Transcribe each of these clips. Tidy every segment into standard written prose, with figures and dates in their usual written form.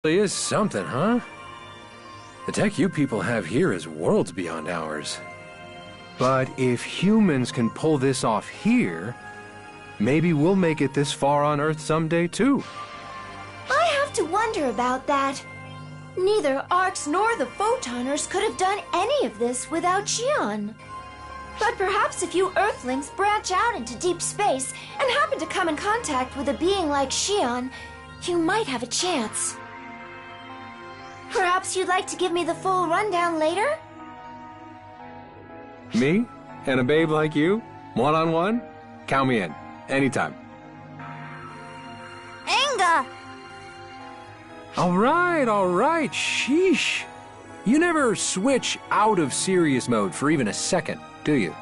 Really is something, huh? The tech you people have here is worlds beyond ours. But if humans can pull this off here, maybe we'll make it this far on Earth someday too. I have to wonder about that. Neither Arcs nor the Photoners could have done any of this without Xion. But perhaps if you Earthlings branch out into deep space and happen to come in contact with a being like Xion, you might have a chance. Perhaps you'd like to give me the full rundown later? Me? And a babe like you? One-on-one? Count me in. Anytime. Enga! All right, sheesh. You never switch out of serious mode for even a second, do you?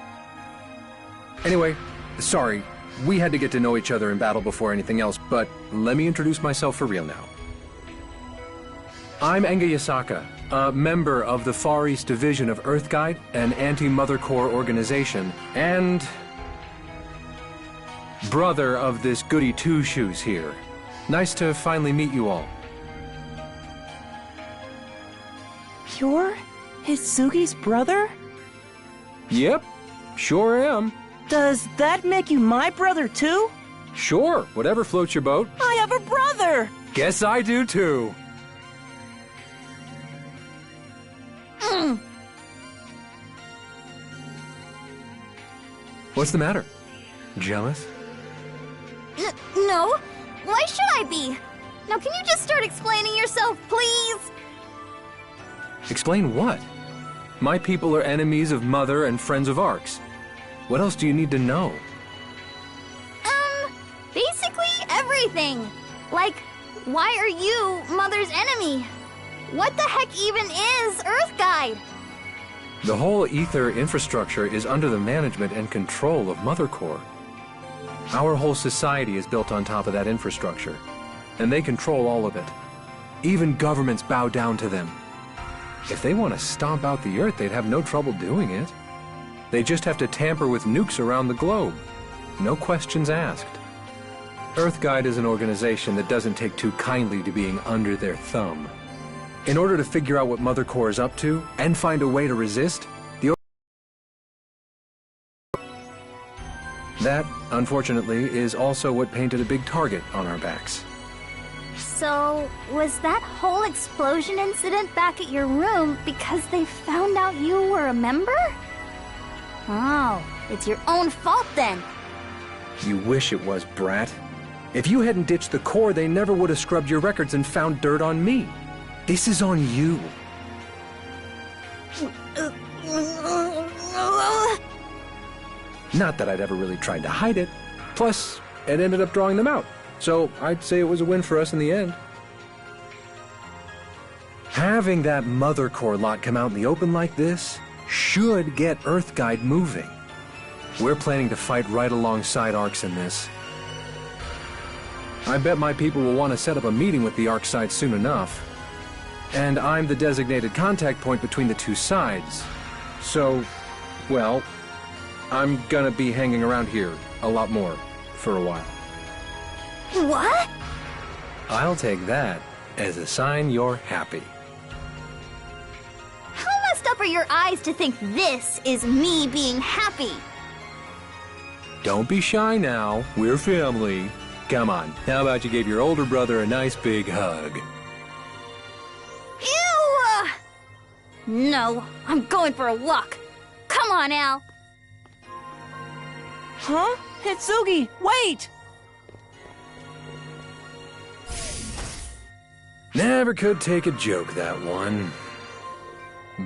Anyway, sorry, we had to get to know each other in battle before anything else, but let me introduce myself for real now. I'm Enga Yasaka, a member of the Far East Division of Earth Guide, an anti-Mother Core organization, and brother of this goody two-shoes here. Nice to finally meet you all. You're Hitsugi's brother? Yep, sure am. Does that make you my brother too? Sure, whatever floats your boat. I have a brother! Guess I do too. What's the matter? Jealous? No. Why should I be? Now can you just start explaining yourself, please? Explain what? My people are enemies of Mother and friends of Arcs. What else do you need to know? Basically everything. Like, why are you Mother's enemy? What the heck even is Earth Guide? The whole ether infrastructure is under the management and control of Mother Core. Our whole society is built on top of that infrastructure, and they control all of it. Even governments bow down to them. If they want to stomp out the Earth, they'd have no trouble doing it. They just have to tamper with nukes around the globe. No questions asked. Earth Guide is an organization that doesn't take too kindly to being under their thumb. In order to figure out what Mother Core is up to, and find a way to resist, that, unfortunately, is also what painted a big target on our backs. So, was that whole explosion incident back at your room because they found out you were a member? Oh, it's your own fault then. You wish it was, brat. If you hadn't ditched the Core, they never would have scrubbed your records and found dirt on me. This is on you. Not that I'd ever really tried to hide it. Plus, it ended up drawing them out. So I'd say it was a win for us in the end. Having that Mother Core lot come out in the open like this should get Earth Guide moving. We're planning to fight right alongside Arcs in this. I bet my people will want to set up a meeting with the Arc side soon enough. And I'm the designated contact point between the two sides. So, well, I'm gonna be hanging around here a lot more for a while. What? I'll take that as a sign you're happy. How messed up are your eyes to think this is me being happy? Don't be shy now. We're family. Come on, how about you give your older brother a nice big hug? Ew! No, I'm going for a walk. Come on, Al. Huh? Hitsugi, wait! Never could take a joke, that one.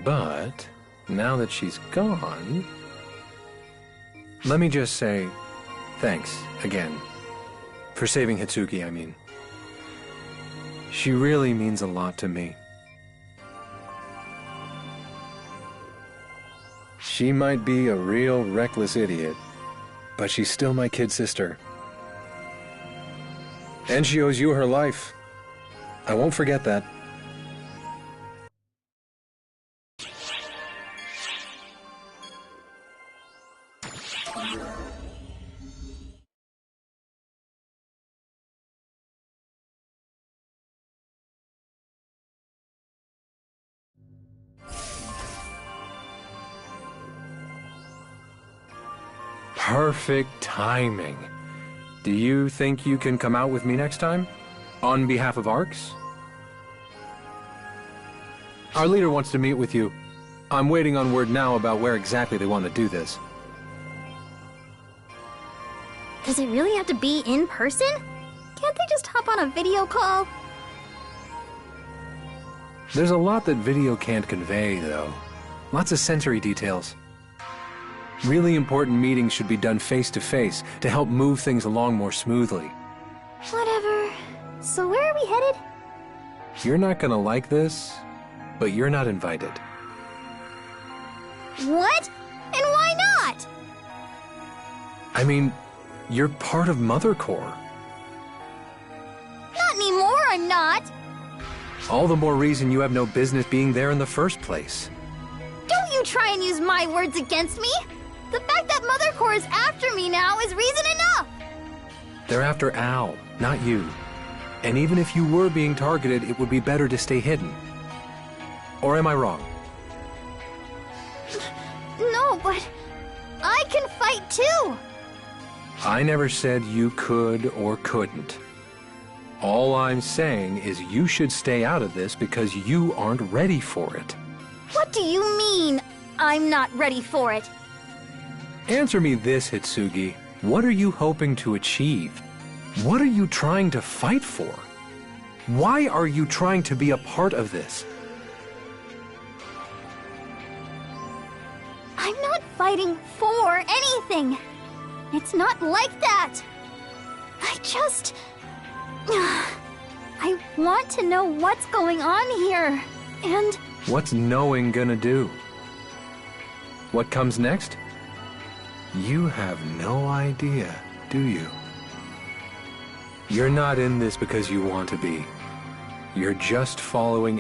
But, now that she's gone... Let me just say, thanks, again. For saving Hitsugi, I mean. She really means a lot to me. She might be a real reckless idiot, but she's still my kid sister. And she owes you her life. I won't forget that. Perfect timing. Do you think you can come out with me next time? On behalf of ARCS? Our leader wants to meet with you. I'm waiting on word now about where exactly they want to do this. Does it really have to be in person? Can't they just hop on a video call? There's a lot that video can't convey, though. Lots of sensory details. Really important meetings should be done face-to-face to help move things along more smoothly. Whatever. So where are we headed? You're not gonna like this, but you're not invited. What? And why not? I mean, you're part of Mother Corps. Not anymore, I'm not. All the more reason you have no business being there in the first place. Don't you try and use my words against me. The fact that Mother Corps is after me now is reason enough. They're after Al, not you. And even if you were being targeted, it would be better to stay hidden. Or am I wrong? No, but I can fight too. I never said you could or couldn't. All I'm saying is you should stay out of this because you aren't ready for it. What do you mean, I'm not ready for it? Answer me this, Hitsugi. What are you hoping to achieve? What are you trying to fight for? Why are you trying to be a part of this? I'm not fighting for anything. It's not like that. I want to know what's going on here, and... What's knowing gonna do? What comes next? You have no idea, do you? You're not in this because you want to be. You're just following...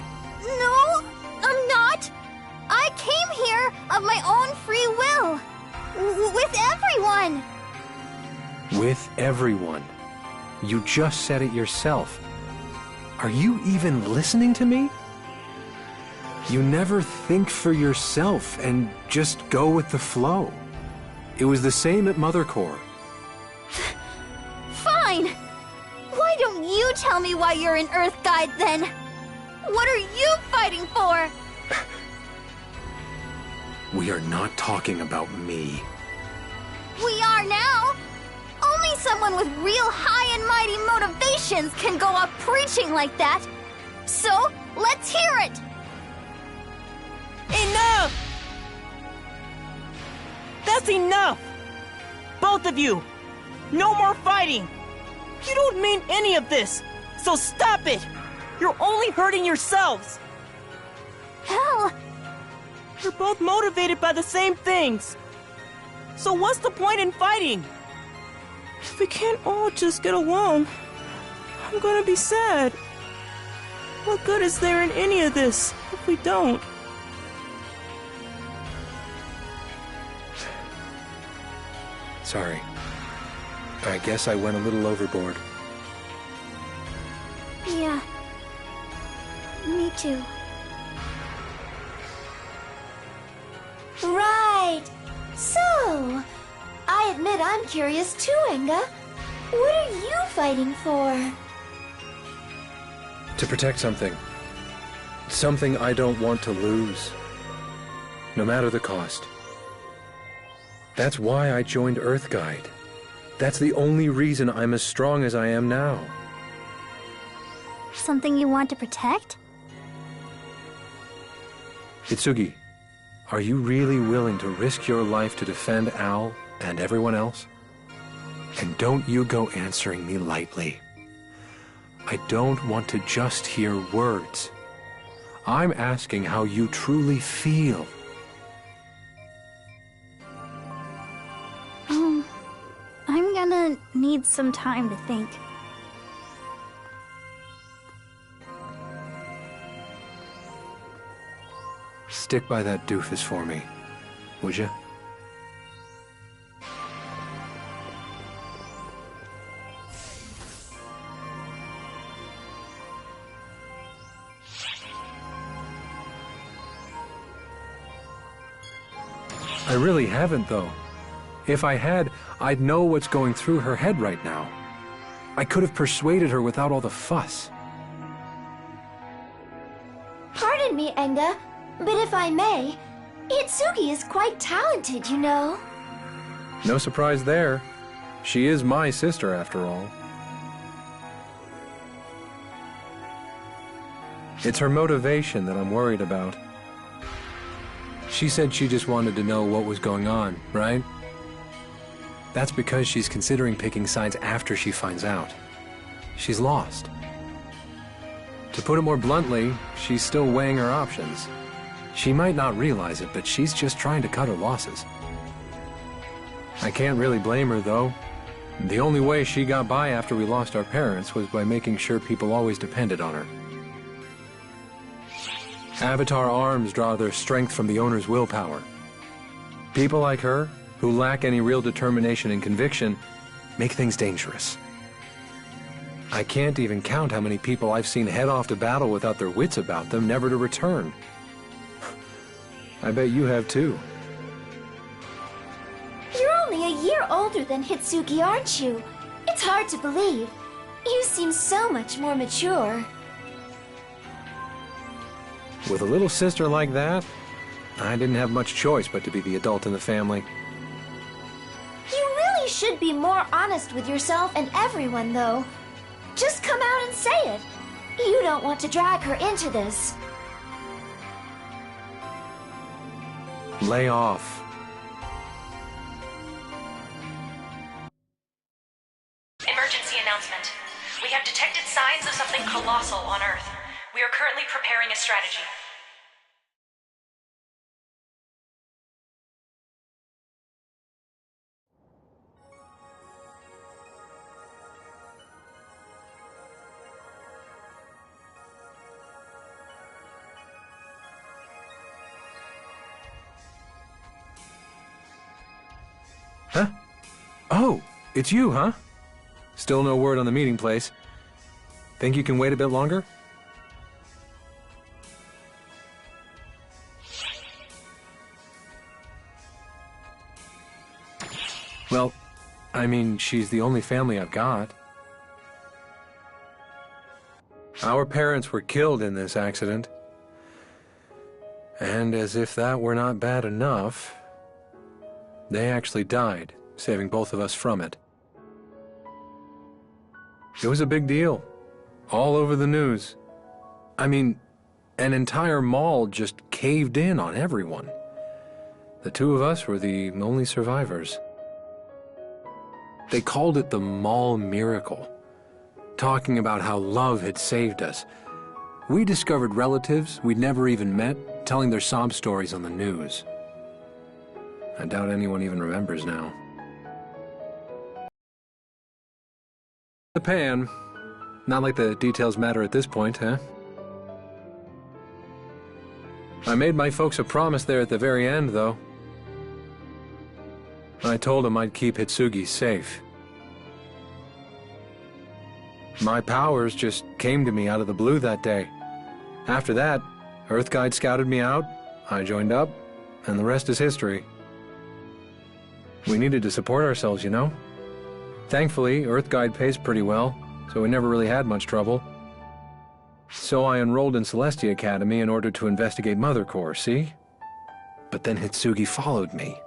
No, I'm not. I came here of my own free will. With everyone. With everyone. You just said it yourself. Are you even listening to me? You never think for yourself and just go with the flow. It was the same at Mother Corps. Fine. Why don't you tell me why you're an Earth Guide then? What are you fighting for? We are not talking about me. We are now. Only someone with real high and mighty motivations can go up preaching like that. So, let's hear it. Enough! That's enough! Both of you! No more fighting! You don't mean any of this, so stop it! You're only hurting yourselves! Hell! You're both motivated by the same things. So what's the point in fighting? If we can't all just get along, I'm gonna be sad. What good is there in any of this if we don't? Sorry. I guess I went a little overboard. Yeah. Me too. Right. So, I admit I'm curious too, Enga. What are you fighting for? To protect something. Something I don't want to lose. No matter the cost. That's why I joined Earth Guide. That's the only reason I'm as strong as I am now. Something you want to protect? Hitsugi, are you really willing to risk your life to defend Al and everyone else? And don't you go answering me lightly. I don't want to just hear words. I'm asking how you truly feel. I'm gonna need some time to think. Stick by that doofus for me, would you? I really haven't, though. If I had, I'd know what's going through her head right now. I could have persuaded her without all the fuss. Pardon me, Enga, but if I may, Hitsugi is quite talented, you know. No surprise there. She is my sister, after all. It's her motivation that I'm worried about. She said she just wanted to know what was going on, right? That's because she's considering picking sides after she finds out. She's lost. To put it more bluntly, she's still weighing her options. She might not realize it, but she's just trying to cut her losses. I can't really blame her, though. The only way she got by after we lost our parents was by making sure people always depended on her. Avatar arms draw their strength from the owner's willpower. People like her, who lack any real determination and conviction, make things dangerous. I can't even count how many people I've seen head off to battle without their wits about them, never to return. I bet you have too. You're only a year older than Hitsugi, aren't you? It's hard to believe. You seem so much more mature. With a little sister like that, I didn't have much choice but to be the adult in the family. You really should be more honest with yourself and everyone, though. Just come out and say it. You don't want to drag her into this. Lay off. Emergency announcement. We have detected signs of something colossal on Earth. We are currently preparing a strategy. Huh? Oh, it's you, huh? Still no word on the meeting place. Think you can wait a bit longer? Well, I mean, she's the only family I've got. Our parents were killed in this accident. And as if that were not bad enough, they actually died, saving both of us from it. It was a big deal. All over the news. I mean, an entire mall just caved in on everyone. The two of us were the only survivors. They called it the mall miracle, talking about how love had saved us. We discovered relatives we'd never even met telling their sob stories on the news. I doubt anyone even remembers now. The pan. Not like the details matter at this point, huh? I made my folks a promise there at the very end, though. I told them I'd keep Hitsugi safe. My powers just came to me out of the blue that day. After that, Earthguide scouted me out, I joined up, and the rest is history. We needed to support ourselves, you know? Thankfully, Earthguide pays pretty well, so we never really had much trouble. So I enrolled in Celestia Academy in order to investigate Mother Core, see? But then Hitsugi followed me.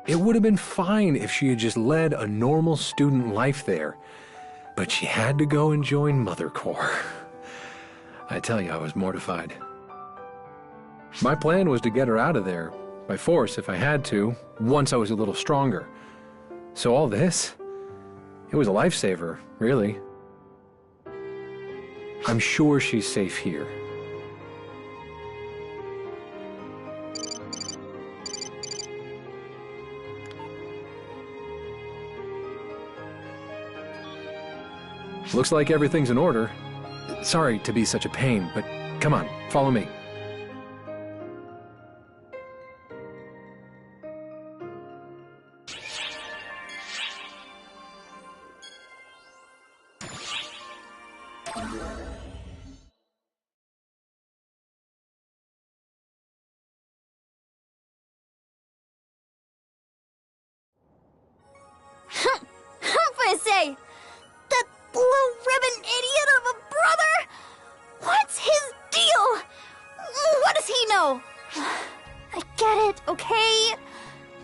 It would have been fine if she had just led a normal student life there, but she had to go and join Mother Core. I tell you, I was mortified. My plan was to get her out of there, by force if I had to, once I was a little stronger. So all this, it was a lifesaver, really. I'm sure she's safe here. Looks like everything's in order. Sorry to be such a pain, but come on, follow me. say? That blue ribbon idiot of a brother? What's his deal? What does he know? I get it, okay?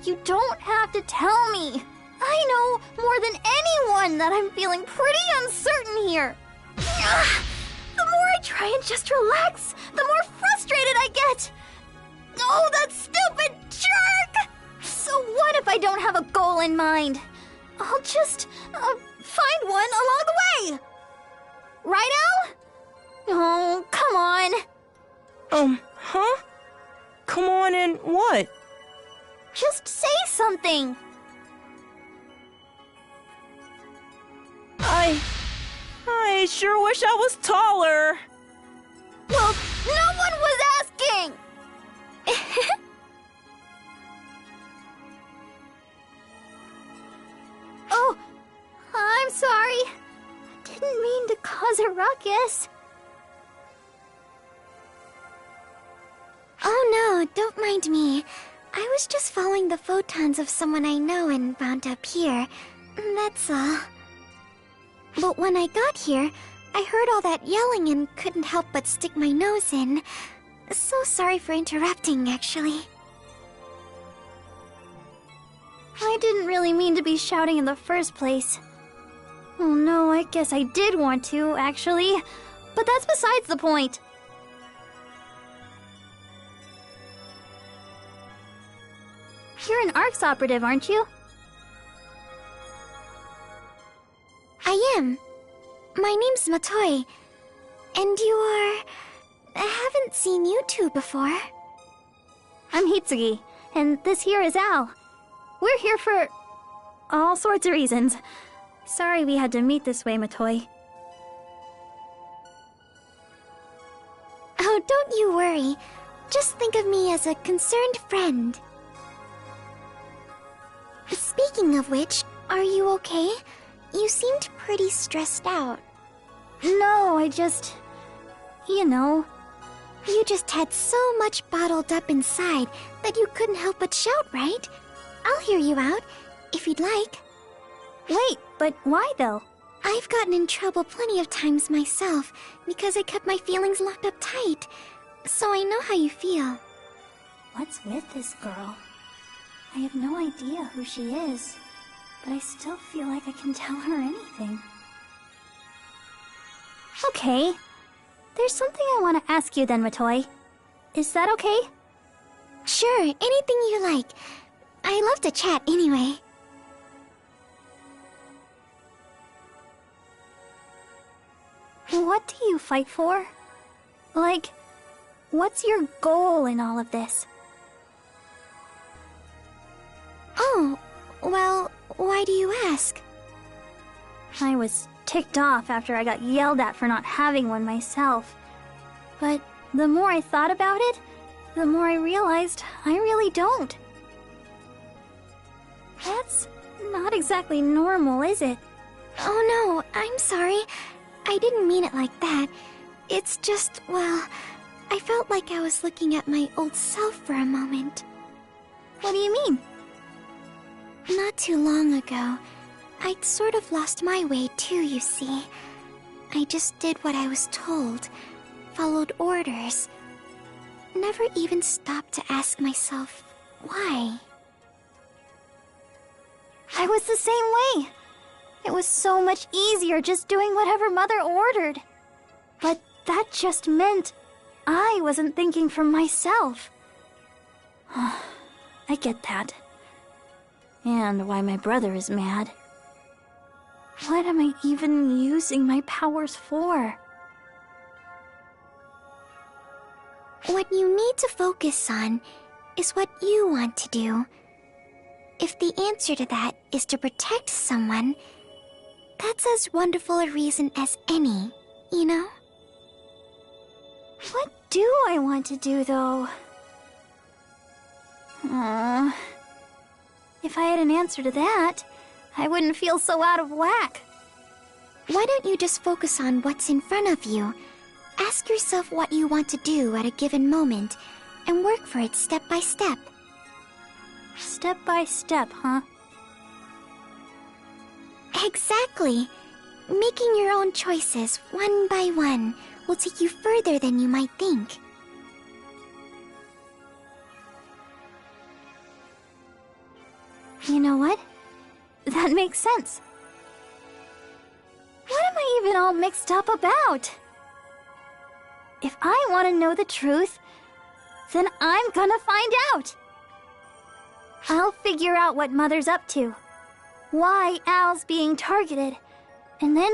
You don't have to tell me. I know more than anyone that I'm feeling pretty uncertain here. The more I try and just relax, the more frustrated I get. Oh, that stupid jerk! So what if I don't have a goal in mind? I'll just find one along the way. Right, Al? Oh, come on. Huh? Come on and what? Just say something. I sure wish I was taller. Well, no one was asking. Oh, I'm sorry. Didn't mean to cause a ruckus. Oh no, don't mind me. I was just following the photons of someone I know and wound up here. That's all. But when I got here, I heard all that yelling and couldn't help but stick my nose in. So sorry for interrupting, actually. I didn't really mean to be shouting in the first place. Oh no, I guess I did want to, actually. But that's besides the point. You're an ARCS operative, aren't you? I am. My name's Matoi. And you are... I haven't seen you two before. I'm Hitsugi, and this here is Al. We're here for all sorts of reasons. Sorry we had to meet this way, Matoi. Oh, don't you worry. Just think of me as a concerned friend. Speaking of which, are you okay? You seemed pretty stressed out. No, I just... you know... You just had so much bottled up inside that you couldn't help but shout, right? I'll hear you out, if you'd like. Wait, but why though? I've gotten in trouble plenty of times myself because I kept my feelings locked up tight. So I know how you feel. What's with this girl? I have no idea who she is, but I still feel like I can tell her anything. Okay. There's something I want to ask you then, Matoi. Is that okay? Sure, anything you like. I love to chat anyway. What do you fight for? Like, what's your goal in all of this? Oh, well, why do you ask? I was ticked off after I got yelled at for not having one myself. But the more I thought about it, the more I realized I really don't. That's not exactly normal, is it? Oh no, I'm sorry. I didn't mean it like that. It's just, well, I felt like I was looking at my old self for a moment. What do you mean? Not too long ago, I'd sort of lost my way too, you see. I just did what I was told, followed orders. Never even stopped to ask myself, why? I was the same way. It was so much easier just doing whatever Mother ordered. But that just meant I wasn't thinking for myself. I get that. And why my brother is mad. What am I even using my powers for? What you need to focus on is what you want to do. If the answer to that is to protect someone, that's as wonderful a reason as any, you know? What do I want to do, though? If I had an answer to that, I wouldn't feel so out of whack. Why don't you just focus on what's in front of you? Ask yourself what you want to do at a given moment, and work for it step by step. Step by step, huh? Exactly. Making your own choices, one by one, will take you further than you might think. You know what? That makes sense. What am I even all mixed up about? If I want to know the truth, then I'm gonna find out. I'll figure out what Mother's up to, why Al's being targeted, and then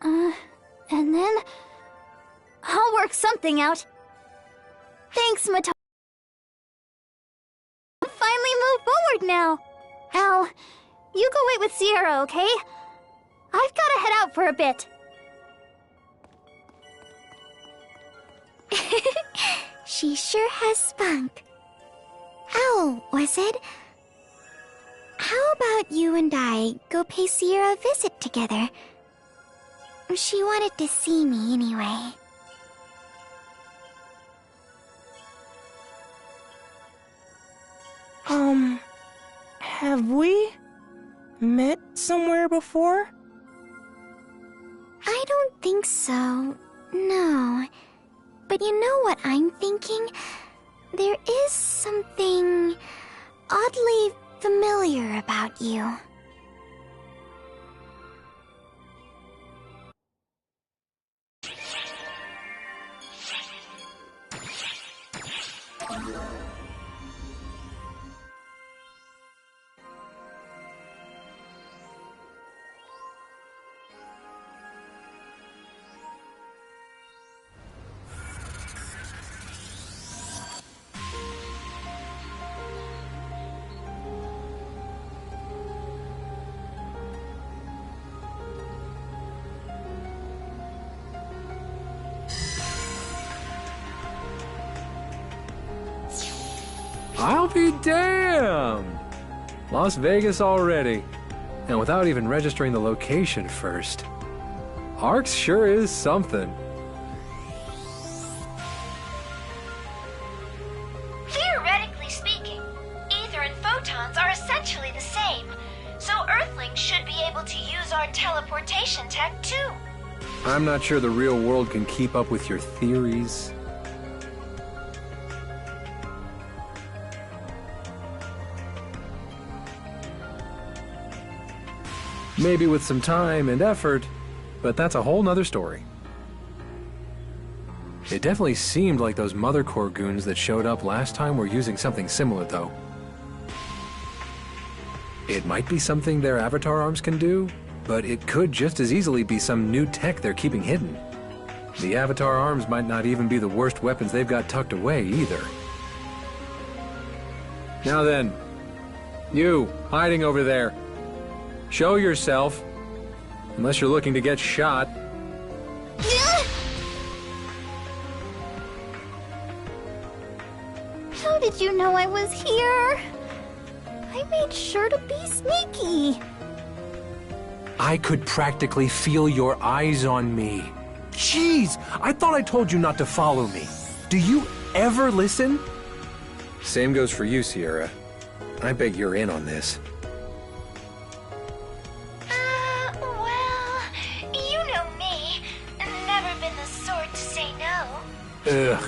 I'll work something out. Thanks, Mato. I'll finally move forward now. Al, you go wait with Sierra, okay? I've gotta head out for a bit. She sure has spunk. Oh, was it? How about you and I go pay Sierra a visit together? She wanted to see me anyway. Have we met somewhere before? I don't think so, no. But you know what I'm thinking? There is something oddly familiar about you. I'll be damned! Las Vegas already. And without even registering the location first. Arx sure is something. Theoretically speaking, ether and photons are essentially the same, so Earthlings should be able to use our teleportation tech too. I'm not sure the real world can keep up with your theories. Maybe with some time and effort, but that's a whole nother story. It definitely seemed like those Mother Core goons that showed up last time were using something similar, though. It might be something their avatar arms can do, but it could just as easily be some new tech they're keeping hidden. The avatar arms might not even be the worst weapons they've got tucked away, either. Now then, you, hiding over there. Show yourself, unless you're looking to get shot. How did you know I was here? I made sure to be sneaky. I could practically feel your eyes on me. Jeez, I thought I told you not to follow me. Do you ever listen? Same goes for you, Sierra. I bet you're in on this. Well, you know me. Never been the sort to say no. Ugh.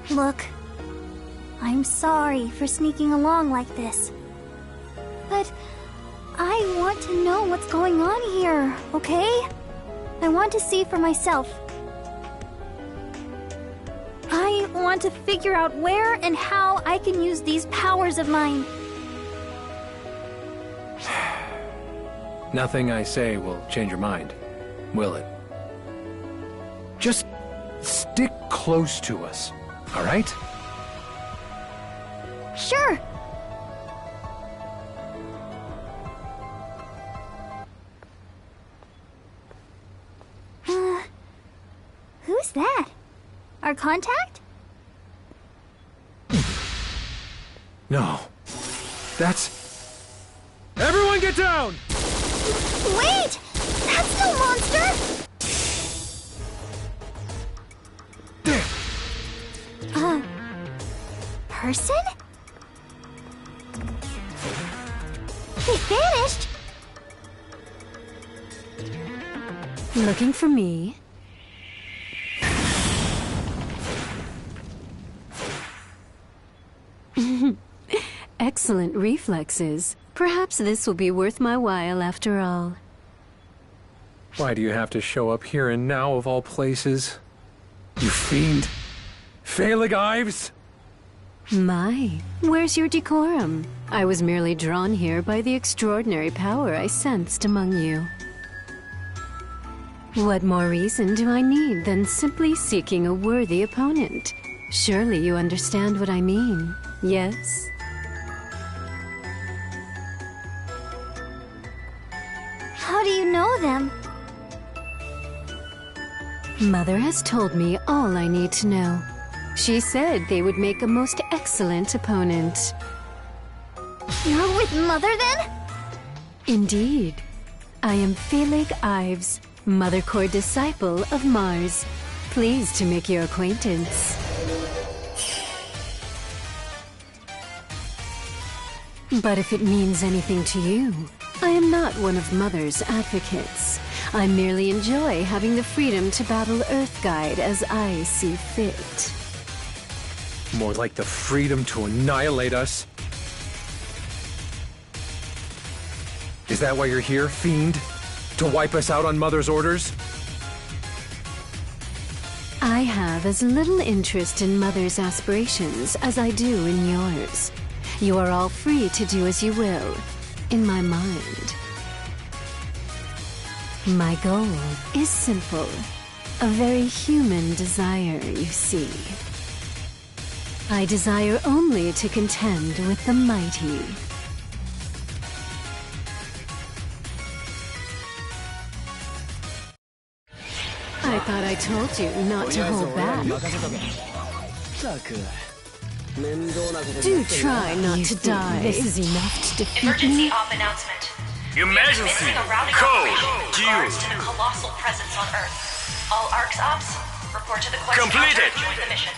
Look, I'm sorry for sneaking along like this. But I want to know what's going on here, okay? I want to see for myself. I want to figure out where and how I can use these powers of mine. Nothing I say will change your mind, will it? Just stick close to us, all right? Sure. Who's that? Our contact? No. That's... Everyone get down! Wait! That's no monster! Person? They vanished? Looking for me? Excellent reflexes. Perhaps this will be worth my while after all. Why do you have to show up here and now of all places? You fiend! Phalig Ives! My, where's your decorum? I was merely drawn here by the extraordinary power I sensed among you. What more reason do I need than simply seeking a worthy opponent? Surely you understand what I mean, yes? How do you know them? Mother has told me all I need to know. She said they would make a most excellent opponent. You're with Mother then? Indeed. I am Phalig Ives, Mother Core disciple of Mars. Pleased to make your acquaintance. But if it means anything to you, I am not one of Mother's advocates. I merely enjoy having the freedom to battle Earthguide as I see fit. More like the freedom to annihilate us. Is that why you're here, fiend? To wipe us out on Mother's orders? I have as little interest in Mother's aspirations as I do in yours. You are all free to do as you will, in my mind. My goal is simple. A very human desire, you see. I desire only to contend with the mighty. I thought I told you not to hold back. Do try not to die. This is enough to defeat Emergency me? off announcement. Emergency! Missing a routing Code! operation in regards to the colossal presence on Earth. All ARCS ops, report to the quest Completed. counter and join the mission.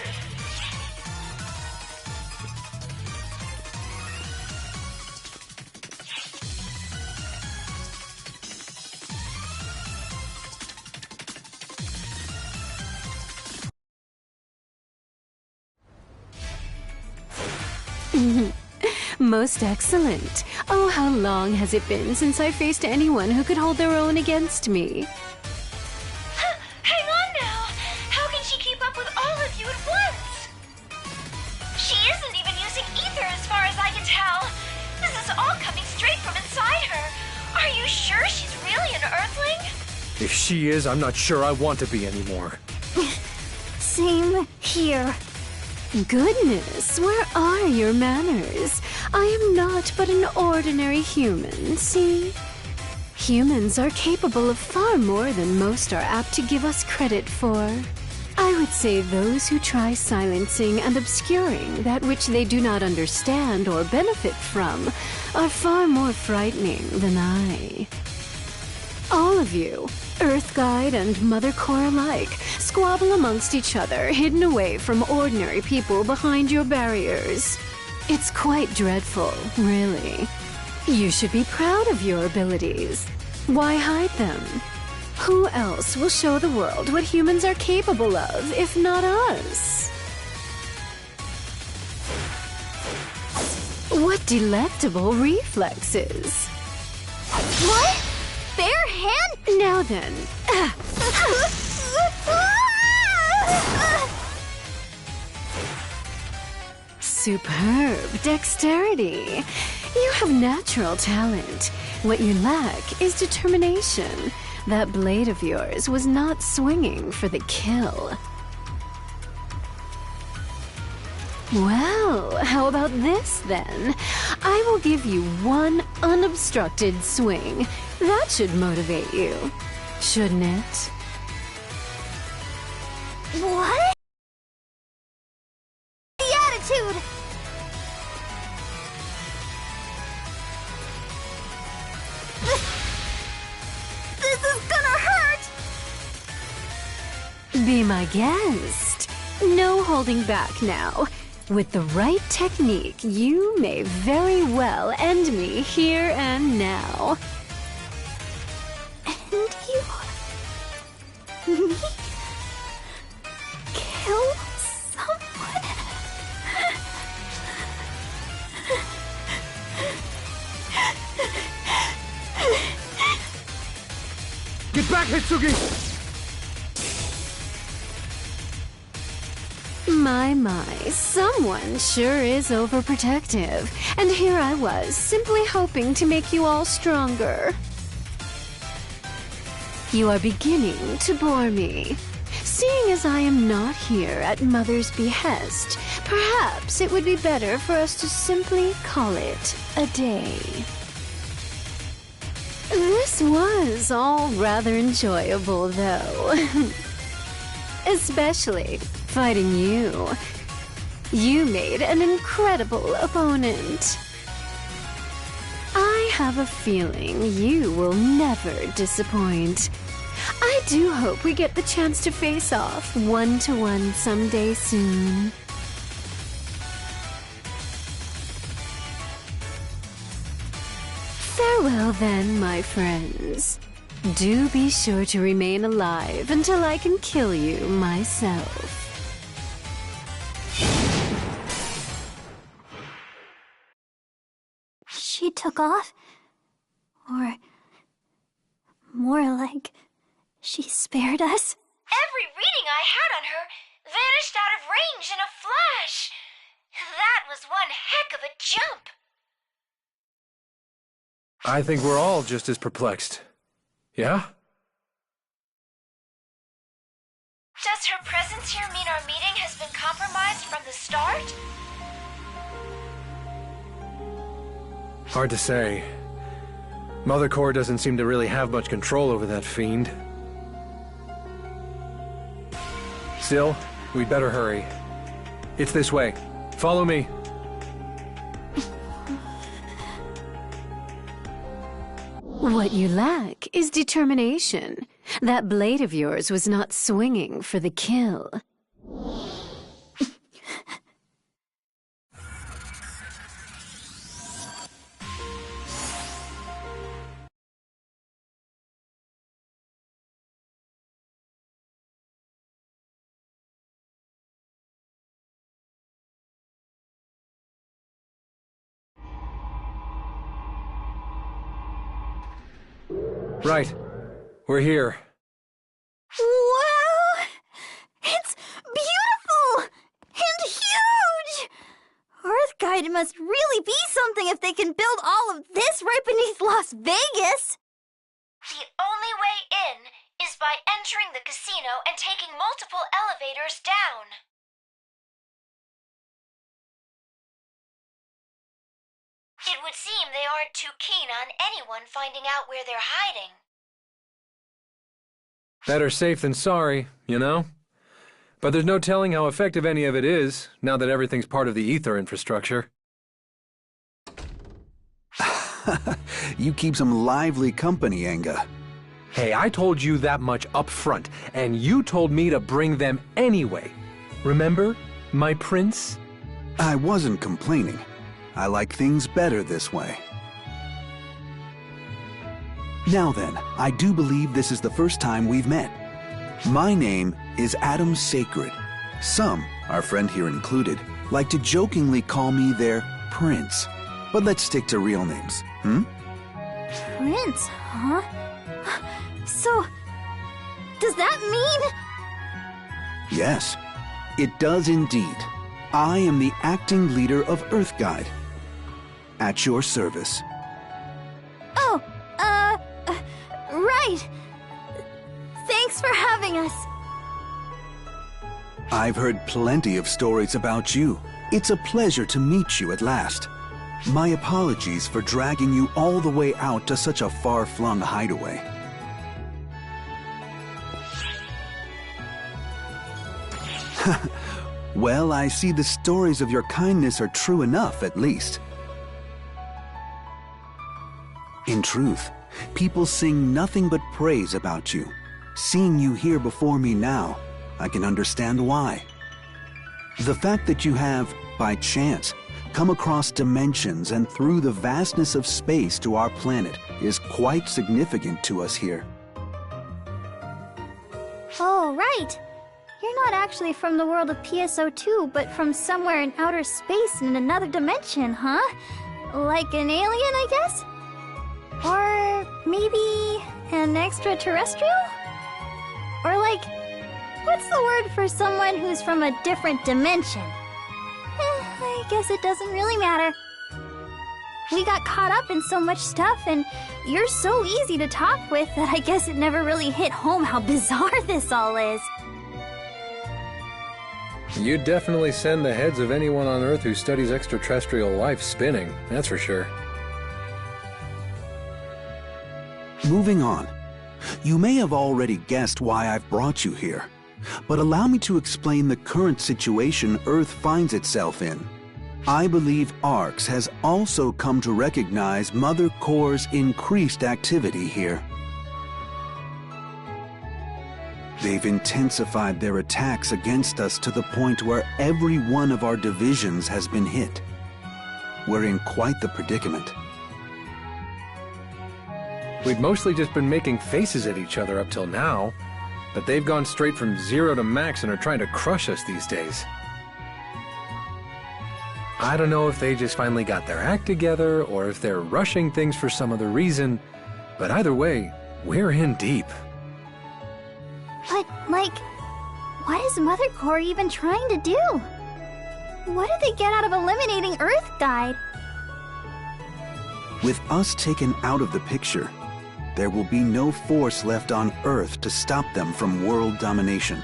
Most excellent. Oh, how long has it been since I faced anyone who could hold their own against me? Hang on now! How can she keep up with all of you at once? She isn't even using ether as far as I can tell. This is all coming straight from inside her. Are you sure she's really an Earthling? If she is, I'm not sure I want to be anymore. Same here. Goodness, where are your manners? I am not but an ordinary human, see? Humans are capable of far more than most are apt to give us credit for. I would say those who try silencing and obscuring that which they do not understand or benefit from are far more frightening than I. All of you, Earthguide and Mother Core alike, squabble amongst each other, hidden away from ordinary people behind your barriers. It's quite dreadful, really. You should be proud of your abilities. Why hide them? Who else will show the world what humans are capable of, if not us? What delectable reflexes! What? Bare hand? Now then. Superb dexterity. You have natural talent. What you lack is determination. That blade of yours was not swinging for the kill. Well, how about this then? I will give you one unobstructed swing. That should motivate you, shouldn't it? What? The attitude! This is gonna hurt! Be my guest. No holding back now. With the right technique, you may very well end me here and now. And you... back, Hitsugi! My, someone sure is overprotective. And here I was, simply hoping to make you all stronger. You are beginning to bore me. Seeing as I am not here at Mother's behest, perhaps it would be better for us to simply call it a day. This was all rather enjoyable, though. Especially fighting you. You made an incredible opponent. I have a feeling you will never disappoint. I do hope we get the chance to face off one-to-one someday soon. Farewell then, my friends. Do be sure to remain alive until I can kill you myself. She took off? Or more like she spared us? Every reading I had on her vanished out of range in a flash. That was one heck of a jump. I think we're all just as perplexed. Yeah? Does her presence here mean our meeting has been compromised from the start? Hard to say. Mother Core doesn't seem to really have much control over that fiend. Still, we'd better hurry. It's this way. Follow me. What you lack is determination. That blade of yours was not swinging for the kill. Right. We're here. Wow! It's beautiful! And huge! Earthguide must really be something if they can build all of this right beneath Las Vegas! The only way in is by entering the casino and taking multiple elevators down. It would seem they aren't too keen on anyone finding out where they're hiding. Better safe than sorry, you know? But there's no telling how effective any of it is, now that everything's part of the ether infrastructure. You keep some lively company, Enga. Hey, I told you that much up front, and you told me to bring them anyway. Remember, my prince? I wasn't complaining. I like things better this way. Now then, I do believe this is the first time we've met. My name is Adam Sacred. Some, our friend here included, like to jokingly call me their prince. But let's stick to real names, Prince, huh? So, does that mean? Yes, it does indeed. I am the acting leader of Earthguide. At your service. Oh, right. Thanks for having us. I've heard plenty of stories about you. It's a pleasure to meet you at last. My apologies for dragging you all the way out to such a far-flung hideaway. Well, I see the stories of your kindness are true enough, at least. In truth, people sing nothing but praise about you. Seeing you here before me now, I can understand why. The fact that you have, by chance, come across dimensions and through the vastness of space to our planet is quite significant to us here. Oh, right. You're not actually from the world of PSO2, but from somewhere in outer space in another dimension, huh? Like an alien, I guess? Or maybe An extraterrestrial? Or like, what's the word for someone who's from a different dimension? I guess it doesn't really matter. We got caught up in so much stuff, and you're so easy to talk with that I guess it never really hit home how bizarre this all is. You'd definitely send the heads of anyone on Earth who studies extraterrestrial life spinning, that's for sure. Moving on. You may have already guessed why I've brought you here, but allow me to explain the current situation Earth finds itself in. I believe ARX has also come to recognize Mother Core's increased activity here. They've intensified their attacks against us to the point where every one of our divisions has been hit. We're in quite the predicament. We'd mostly just been making faces at each other up till now, but they've gone straight from 0 to max and are trying to crush us these days. I don't know if they just finally got their act together or if they're rushing things for some other reason, but either way, we're in deep. But, like, what is Mother Core even trying to do? What did they get out of eliminating Earth Guide? With us taken out of the picture, there will be no force left on Earth to stop them from world domination.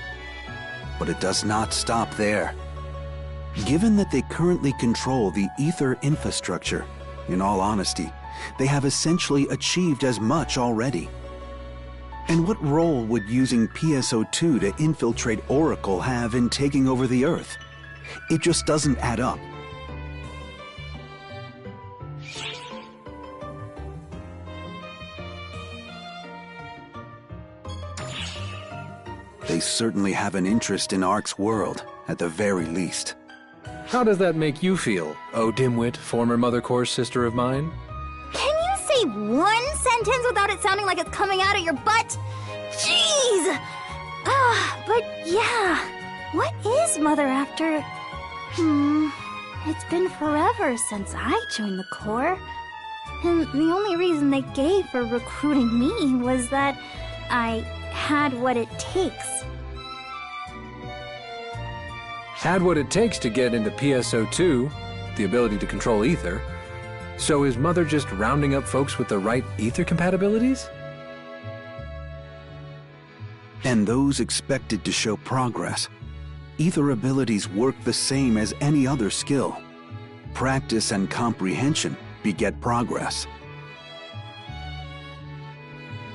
But it does not stop there. Given that they currently control the ether infrastructure, in all honesty, they have essentially achieved as much already. And what role would using PSO2 to infiltrate Oracle have in taking over the Earth? It just doesn't add up. They certainly have an interest in ARC's world, at the very least. How does that make you feel, oh dimwit, former Mother Core sister of mine? Can you say one sentence without it sounding like it's coming out of your butt? Jeez! But yeah, what is Mother after? It's been forever since I joined the Corps. And the only reason they gave for recruiting me was that I had what it takes. Had what it takes to get into PSO2, the ability to control ether. So is Mother just rounding up folks with the right ether compatibilities? And those expected to show progress. Ether abilities work the same as any other skill. Practice and comprehension beget progress.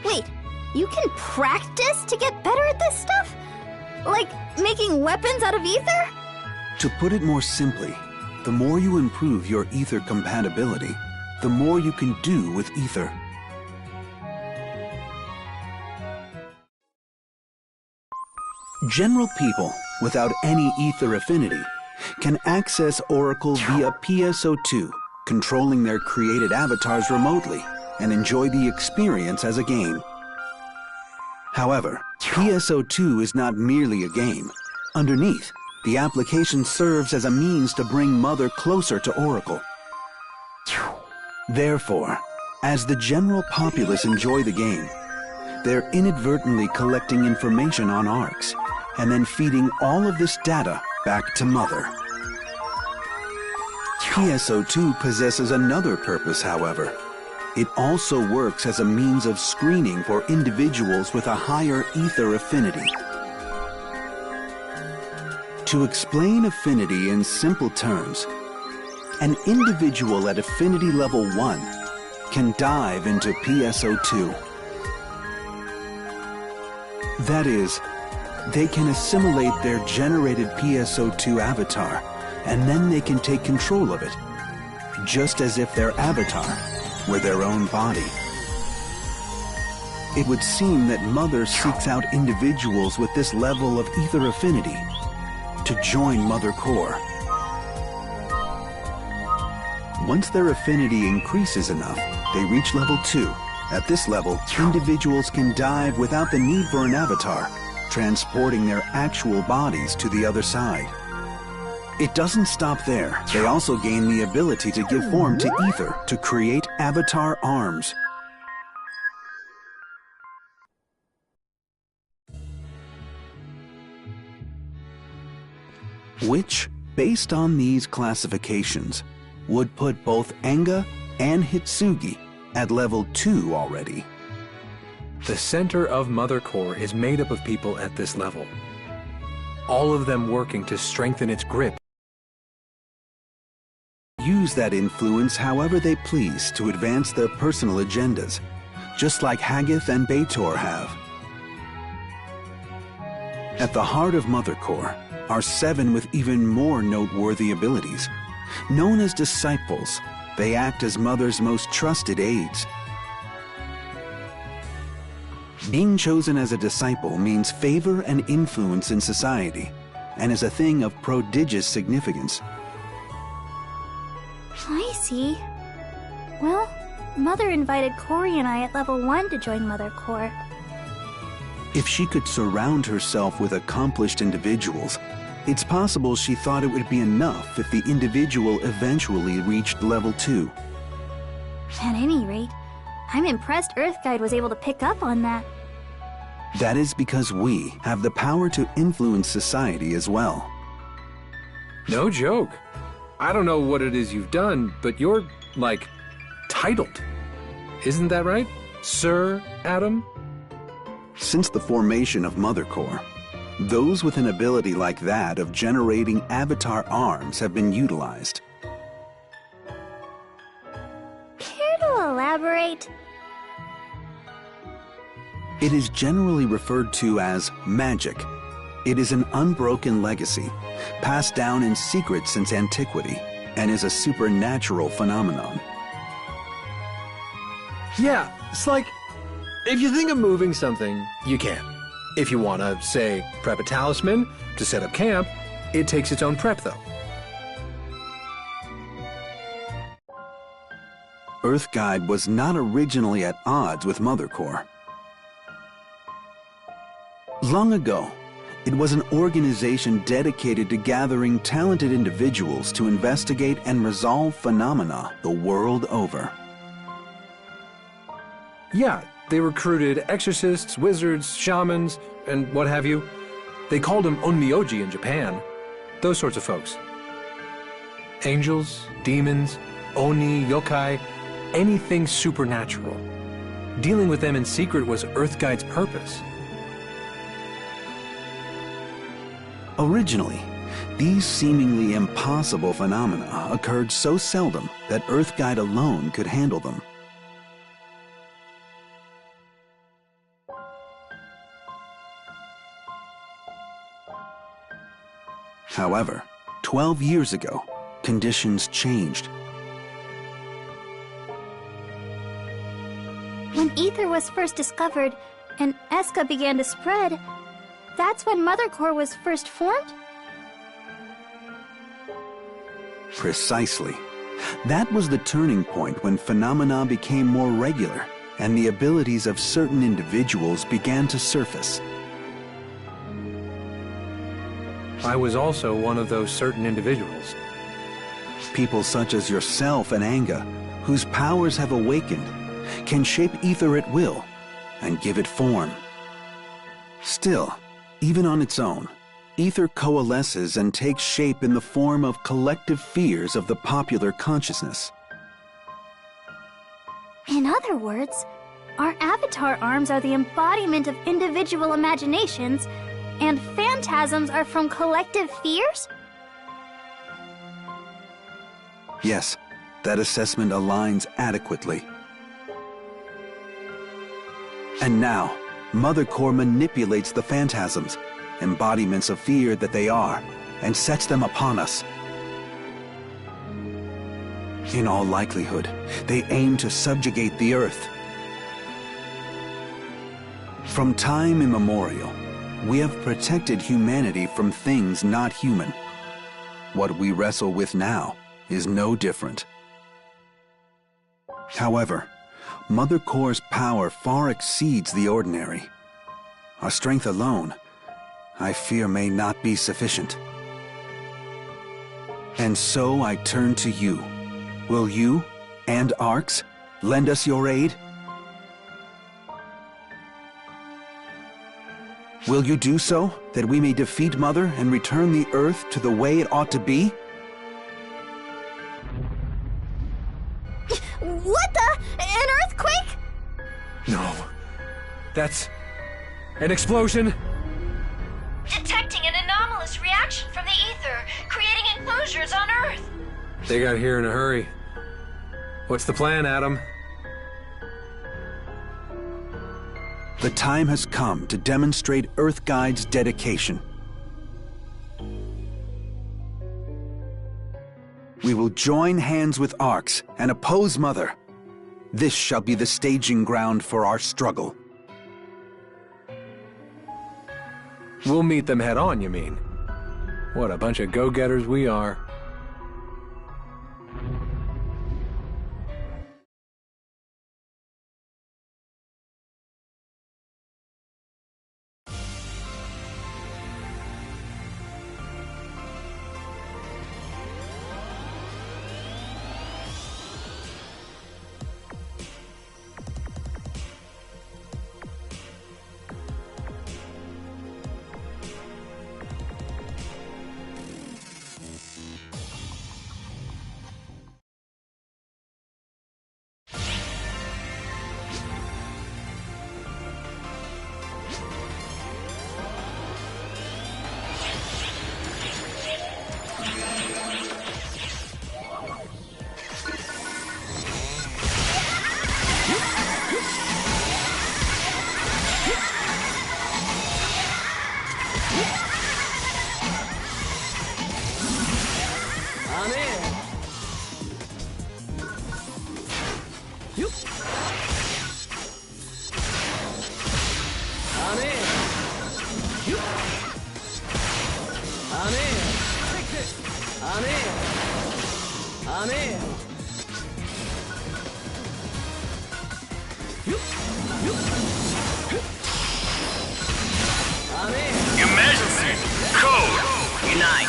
Wait, you can practice to get better at this stuff? Like making weapons out of ether? To put it more simply, the more you improve your ether compatibility, the more you can do with ether. General people without any ether affinity can access Oracle via PSO2, controlling their created avatars remotely, and enjoy the experience as a game. However, PSO2 is not merely a game. Underneath, the application serves as a means to bring Mother closer to Oracle. Therefore, as the general populace enjoy the game, they're inadvertently collecting information on ARCs, and then feeding all of this data back to Mother. PSO2 possesses another purpose, however. It also works as a means of screening for individuals with a higher ether affinity. To explain affinity in simple terms, an individual at affinity level 1 can dive into PSO2. That is, they can assimilate their generated PSO2 avatar, and then they can take control of it, just as if their avatar were their own body. It would seem that Mother seeks out individuals with this level of ether affinity to join Mother Core. Once their affinity increases enough, they reach level 2. At this level, individuals can dive without the need for an avatar, transporting their actual bodies to the other side. It doesn't stop there. They also gain the ability to give form to ether to create avatar arms. which, based on these classifications, would put both Enga and Hitsugi at level 2 already. The center of Mother Core is made up of people at this level, all of them working to strengthen its grip. Use that influence however they please to advance their personal agendas, just like Haggith and Beitor have. At the heart of Mother Core are 7 with even more noteworthy abilities. Known as disciples, they act as Mother's most trusted aides. Being chosen as a disciple means favor and influence in society, and is a thing of prodigious significance. I see. Well, Mother invited Corey and I at level 1 to join Mother Core. If she could surround herself with accomplished individuals, it's possible she thought it would be enough if the individual eventually reached level 2. At any rate, I'm impressed Earthguide was able to pick up on that. That is because we have the power to influence society as well. No joke. I don't know what it is you've done, but you're, like, titled. Isn't that right, Sir Adam? Since the formation of Mother Core, those with an ability like that of generating avatar arms have been utilized. Care to elaborate? It is generally referred to as magic. It is an unbroken legacy, passed down in secret since antiquity, and is a supernatural phenomenon. Yeah, it's like, if you think of moving something, you can. If you want to, say, prep a talisman to set up camp, it takes its own prep, though. Earthguide was not originally at odds with Mother Core. Long ago, it was an organization dedicated to gathering talented individuals to investigate and resolve phenomena the world over. Yeah, they recruited exorcists, wizards, shamans, and what have you. They called them onmyoji in Japan. Those sorts of folks. Angels, demons, oni, yokai, anything supernatural. Dealing with them in secret was Earthguide's purpose. Originally, these seemingly impossible phenomena occurred so seldom that Earthguide alone could handle them. However, 12 years ago, conditions changed. When ether was first discovered and SEGA began to spread, that's when Mother Core was first formed? Precisely. That was the turning point when phenomena became more regular and the abilities of certain individuals began to surface. I was also one of those certain individuals. People such as yourself and Enga, whose powers have awakened, can shape ether at will and give it form. Still, even on its own, ether coalesces and takes shape in the form of collective fears of the popular consciousness. In other words, our avatar arms are the embodiment of individual imaginations, and phantasms are from collective fears? Yes, that assessment aligns adequately. And now, Mother Core manipulates the phantasms, embodiments of fear that they are, and sets them upon us. In all likelihood, they aim to subjugate the Earth. From time immemorial, we have protected humanity from things not human. What we wrestle with now is no different. However, Mother Core's power far exceeds the ordinary. Our strength alone, I fear, may not be sufficient. And so I turn to you. Will you, and Arx, lend us your aid? Will you do so, that we may defeat Mother and return the Earth to the way it ought to be? What the? An earthquake? No. That's... an explosion? Detecting an anomalous reaction from the ether, creating enclosures on Earth. They got here in a hurry. What's the plan, Adam? The time has come to demonstrate Earthguide's dedication. We will join hands with Arcs and oppose Mother. This shall be the staging ground for our struggle. We'll meet them head on, you mean? What a bunch of go-getters we are. Emergency! Code! Unite!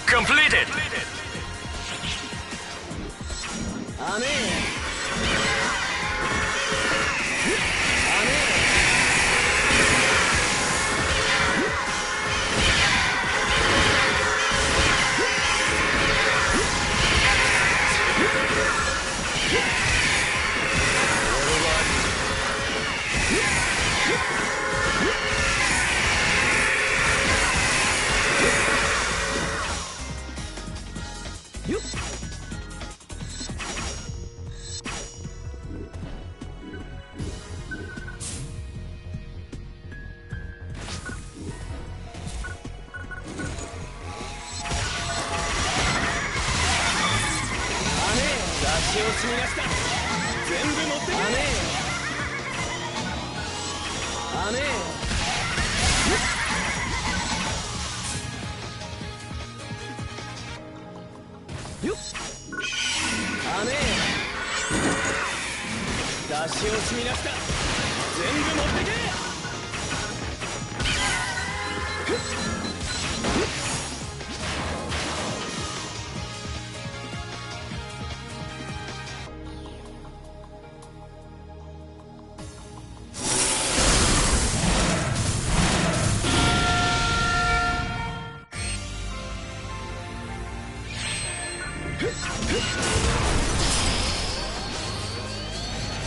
Completed!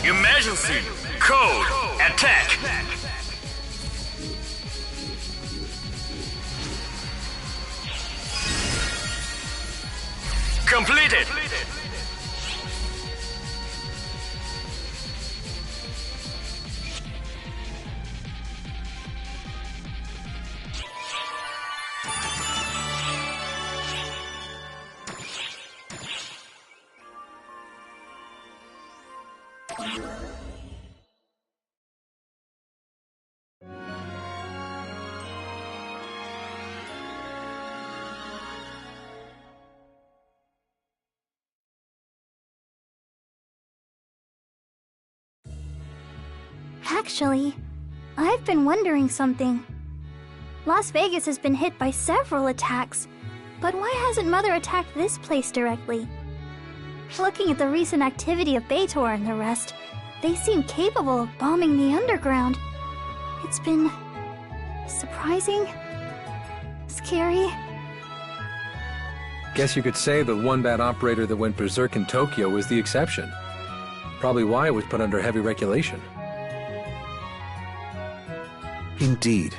Emergency! Code! Attack! Completed! Actually, I've been wondering something. Las Vegas has been hit by several attacks, but why hasn't Mother attacked this place directly? Looking at the recent activity of Beitor and the rest, they seem capable of bombing the underground. It's been surprising, scary. Guess you could say the one bad operator that went berserk in Tokyo was the exception. Probably why it was put under heavy regulation. Indeed,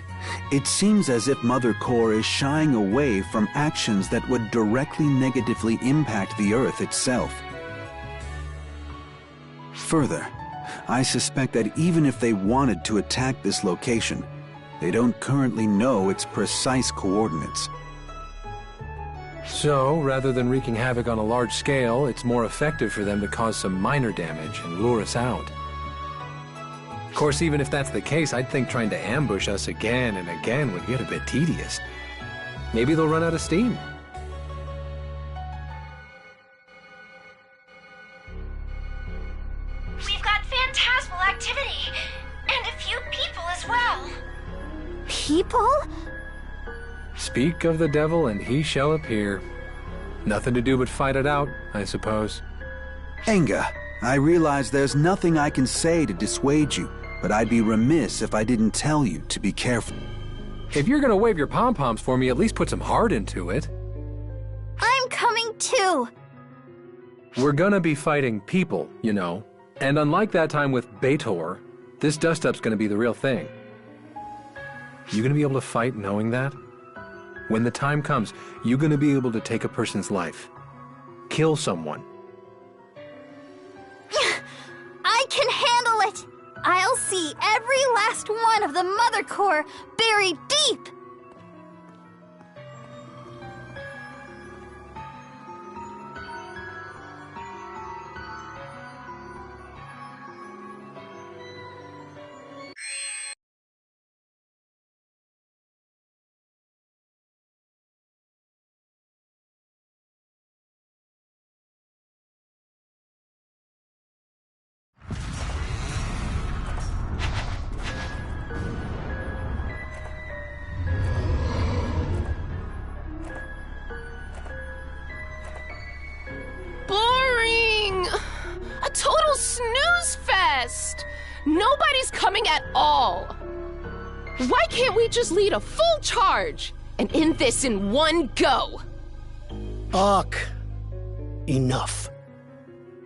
it seems as if Mother Core is shying away from actions that would directly negatively impact the Earth itself. Further, I suspect that even if they wanted to attack this location, they don't currently know its precise coordinates. So, rather than wreaking havoc on a large scale, it's more effective for them to cause some minor damage and lure us out. Of course, even if that's the case, I'd think trying to ambush us again and again would get a bit tedious. Maybe they'll run out of steam. We've got phantasmal activity, and a few people as well. People? Speak of the devil and he shall appear. Nothing to do but fight it out, I suppose. Enga, I realize there's nothing I can say to dissuade you, but I'd be remiss if I didn't tell you to be careful. If you're gonna wave your pom-poms for me, at least put some heart into it. I'm coming too! We're gonna be fighting people, you know. And unlike that time with Beitor, this dust-up's gonna be the real thing. You gonna be able to fight knowing that? When the time comes, you're gonna be able to take a person's life. Kill someone. I can handle it! I'll see every last one of the Mother Core buried deep! Snooze fest! Nobody's coming at all! Why can't we just lead a full charge and end this in one go? Ak, enough.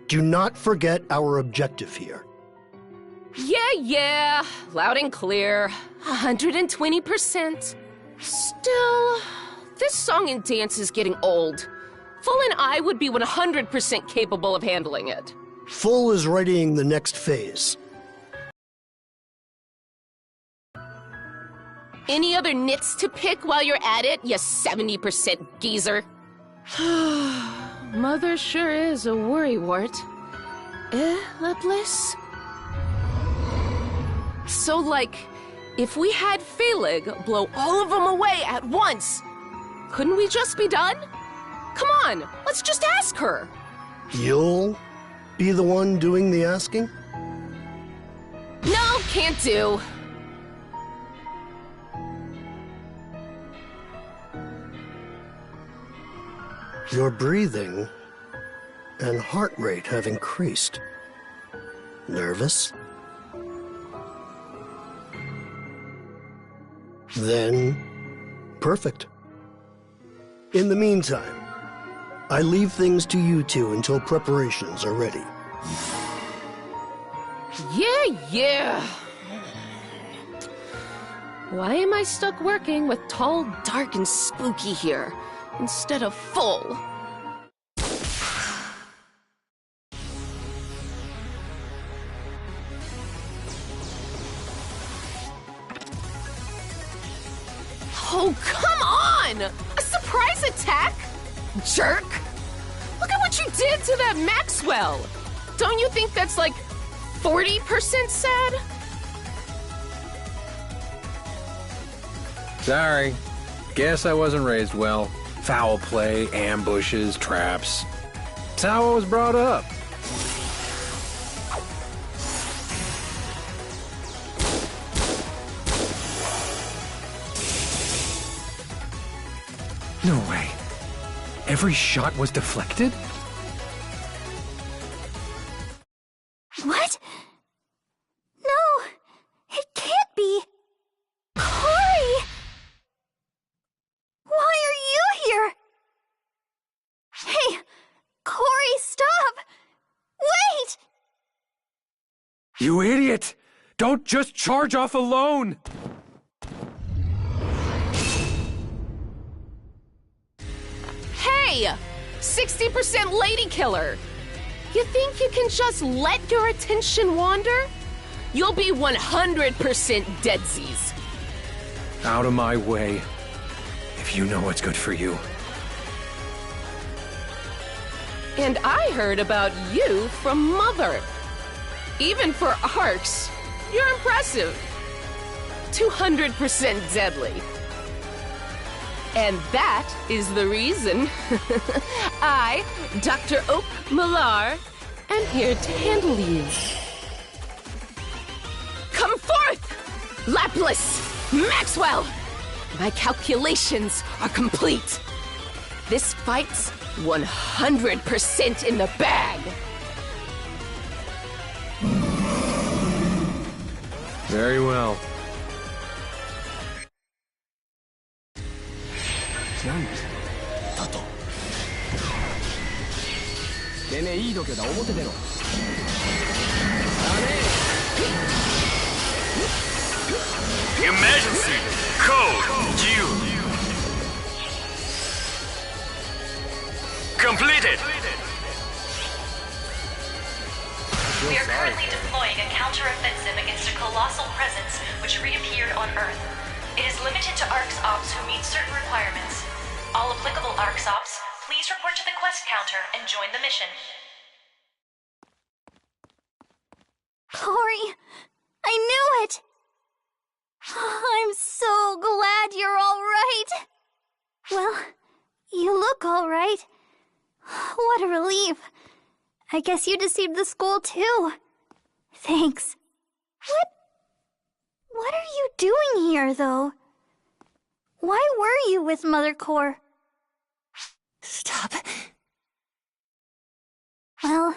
Do not forget our objective here. Yeah, loud and clear. 120%. Still, this song and dance is getting old. Full and I would be 100% capable of handling it. Full is readying the next phase. Any other nits to pick while you're at it, you 70% geezer? Mother sure is a worrywart. Lepless? So, like, if we had Felig blow all of them away at once, couldn't we just be done? Come on, let's just ask her. You'll be the one doing the asking? No, can't do. Your breathing and heart rate have increased. Nervous? Then, perfect. In the meantime, I leave things to you two until preparations are ready. Yeah. Why am I stuck working with tall, dark, and spooky here instead of full? Oh, come on! A surprise attack? Jerk! Look at what you did to that Maxwell! Don't you think that's like 40% sad? Sorry. Guess I wasn't raised well. Foul play, ambushes, traps. That's how I was brought up. No way. Every shot was deflected? What? No, it can't be. Corey! Why are you here? Hey, Corey, stop! Wait! You idiot! Don't just charge off alone! Hey! 60% lady killer! You think you can just let your attention wander? You'll be 100% deadsies. Out of my way. If you know what's good for you. And I heard about you from Mother. Even for arcs, you're impressive. 200% deadly. And that is the reason I, Dr. Oak Millar, am here to handle you. Come forth, Laplace, Maxwell! My calculations are complete. This fight's 100% in the bag. Very well. Emergency code U. Completed. We are currently deploying a counter-offensive against a colossal presence which reappeared on Earth. It is limited to ARCS Ops who meet certain requirements. All applicable ARCS Ops, please report to the quest counter and join the mission. Corey, I knew it! I'm so glad you're all right. Well, you look all right. What a relief. I guess you deceived the school too. Thanks. What are you doing here, though? Why were you with Mother Core? Stop. Well,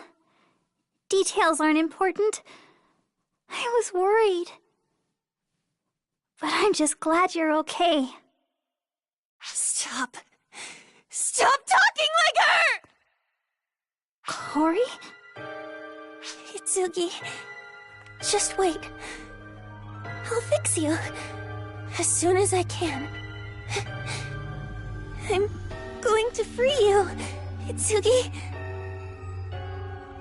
details aren't important. I was worried. But I'm just glad you're okay. Stop. Stop talking like her! Corey? Hitsugi, just wait. I'll fix you. As soon as I can. I'm going to free you, Hitsugi.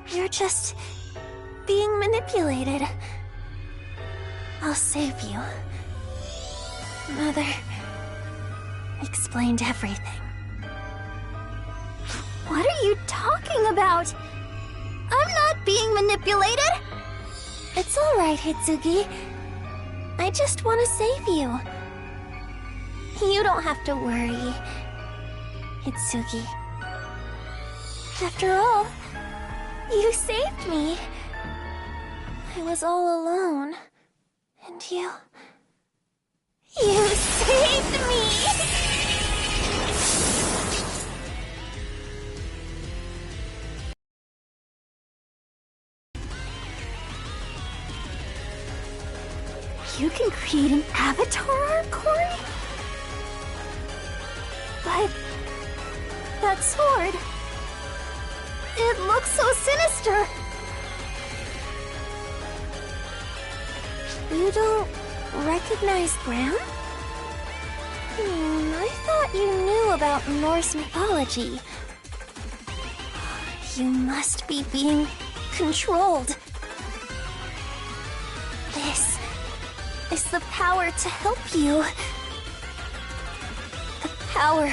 You're just being manipulated. I'll save you. Mother explained everything. What are you talking about? I'm not being manipulated. It's all right, Hitsugi. I just want to save you. You don't have to worry, Hitsugi. After all, you saved me. I was all alone. And you saved me! You can create an avatar, Corey? But that sword, it looks so sinister. You don't recognize Graham? I thought you knew about Norse mythology. You must be being controlled. This is the power to help you. The power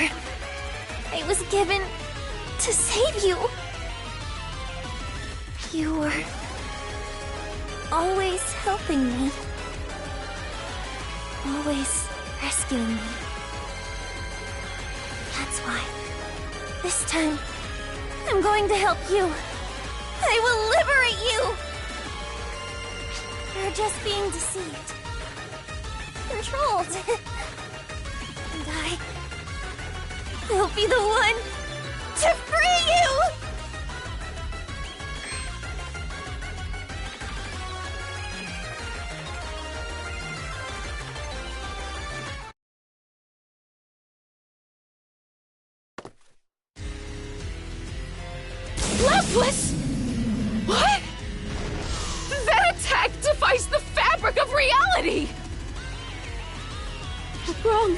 I was given to save you. You were always helping me. Always rescuing me. That's why, this time, I'm going to help you. I will liberate you! You're just being deceived. Controlled. And I'll be the one to free you! Leftless? What? That attack defies the fabric of reality! Wrong.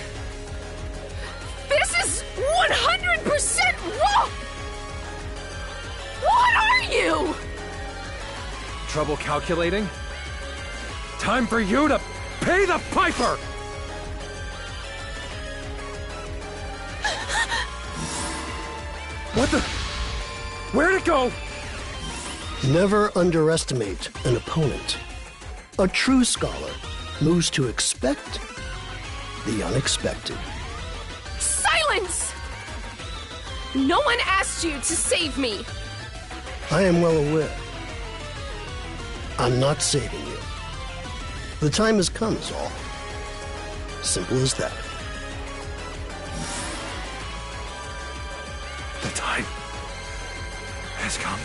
This is 100% wrong! What are you? Trouble calculating? Time for you to pay the piper! What the? Where'd it go? Never underestimate an opponent. A true scholar knows to expect the unexpected. Silence! No one asked you to save me. I am well aware. I'm not saving you. The time has come is all. Simple as that. The time has come.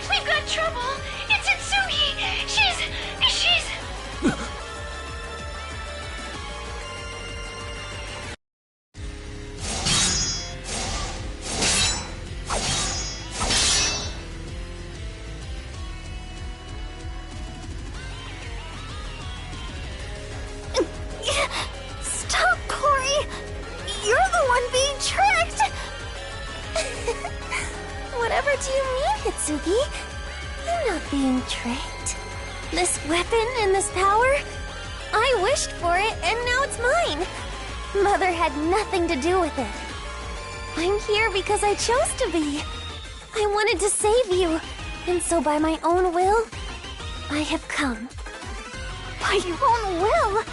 We've got trouble! It's Hitsugi! She's... Stop, Corey! You're the one being tricked! Whatever do you mean, Hitsugi? I'm not being tricked. This weapon and this power, I wished for it and now it's mine. Mother had nothing to do with it. I'm here because I chose to be. I wanted to save you, and so by my own will, I have come. By your own will?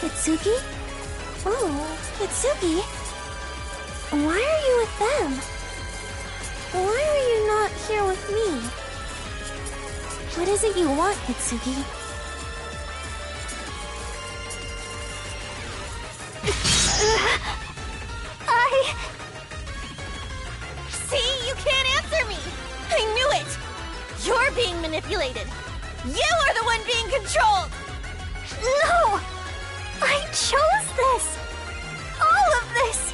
Hitsugi? Oh, Hitsugi? Why are you with them? Why are you not here with me? What is it you want, Hitsugi? See, you can't answer me! I knew it! You're being manipulated! You are the one being controlled! No! I chose this! All of this!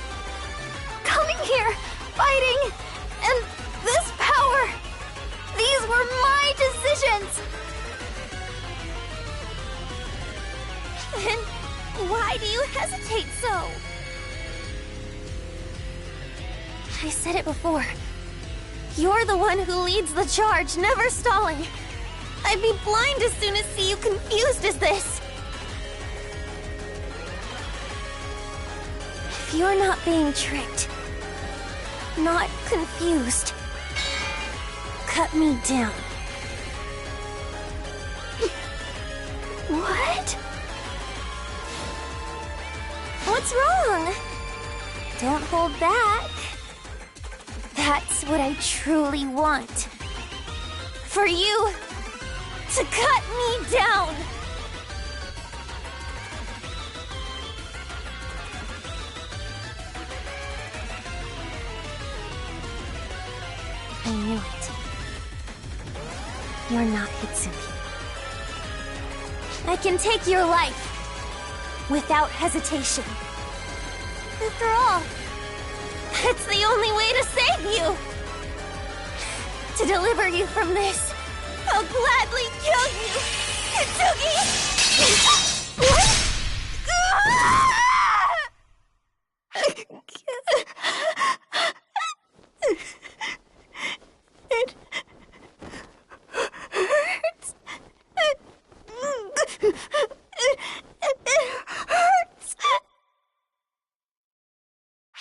Coming here, fighting, and this power! These were my decisions! Then why do you hesitate so? I said it before. You're the one who leads the charge, never stalling. I'd be blind as soon as see you confused as this. If you're not being tricked, not confused, cut me down. What? What's wrong? Don't hold back. That's what I truly want. For you to cut me down. I knew it. You're not Hitsugi. I can take your life without hesitation. After all, that's the only way to save you. To deliver you from this, I'll gladly kill you, Hitsugi! What? It hurts. It hurts.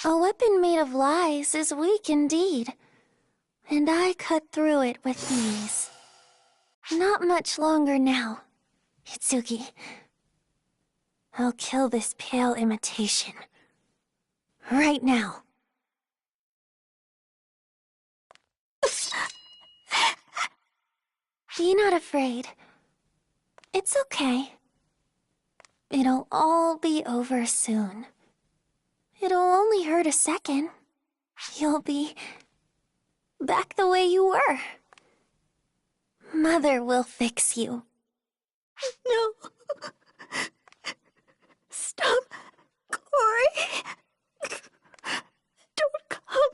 A weapon made of lies is weak indeed, and I cut through it with ease. Not much longer now, Hitsugi. I'll kill this pale imitation. Right now. Be not afraid. It's okay. It'll all be over soon. It'll only hurt a second. You'll be back the way you were. Mother will fix you. No. Stop, Corey. Don't come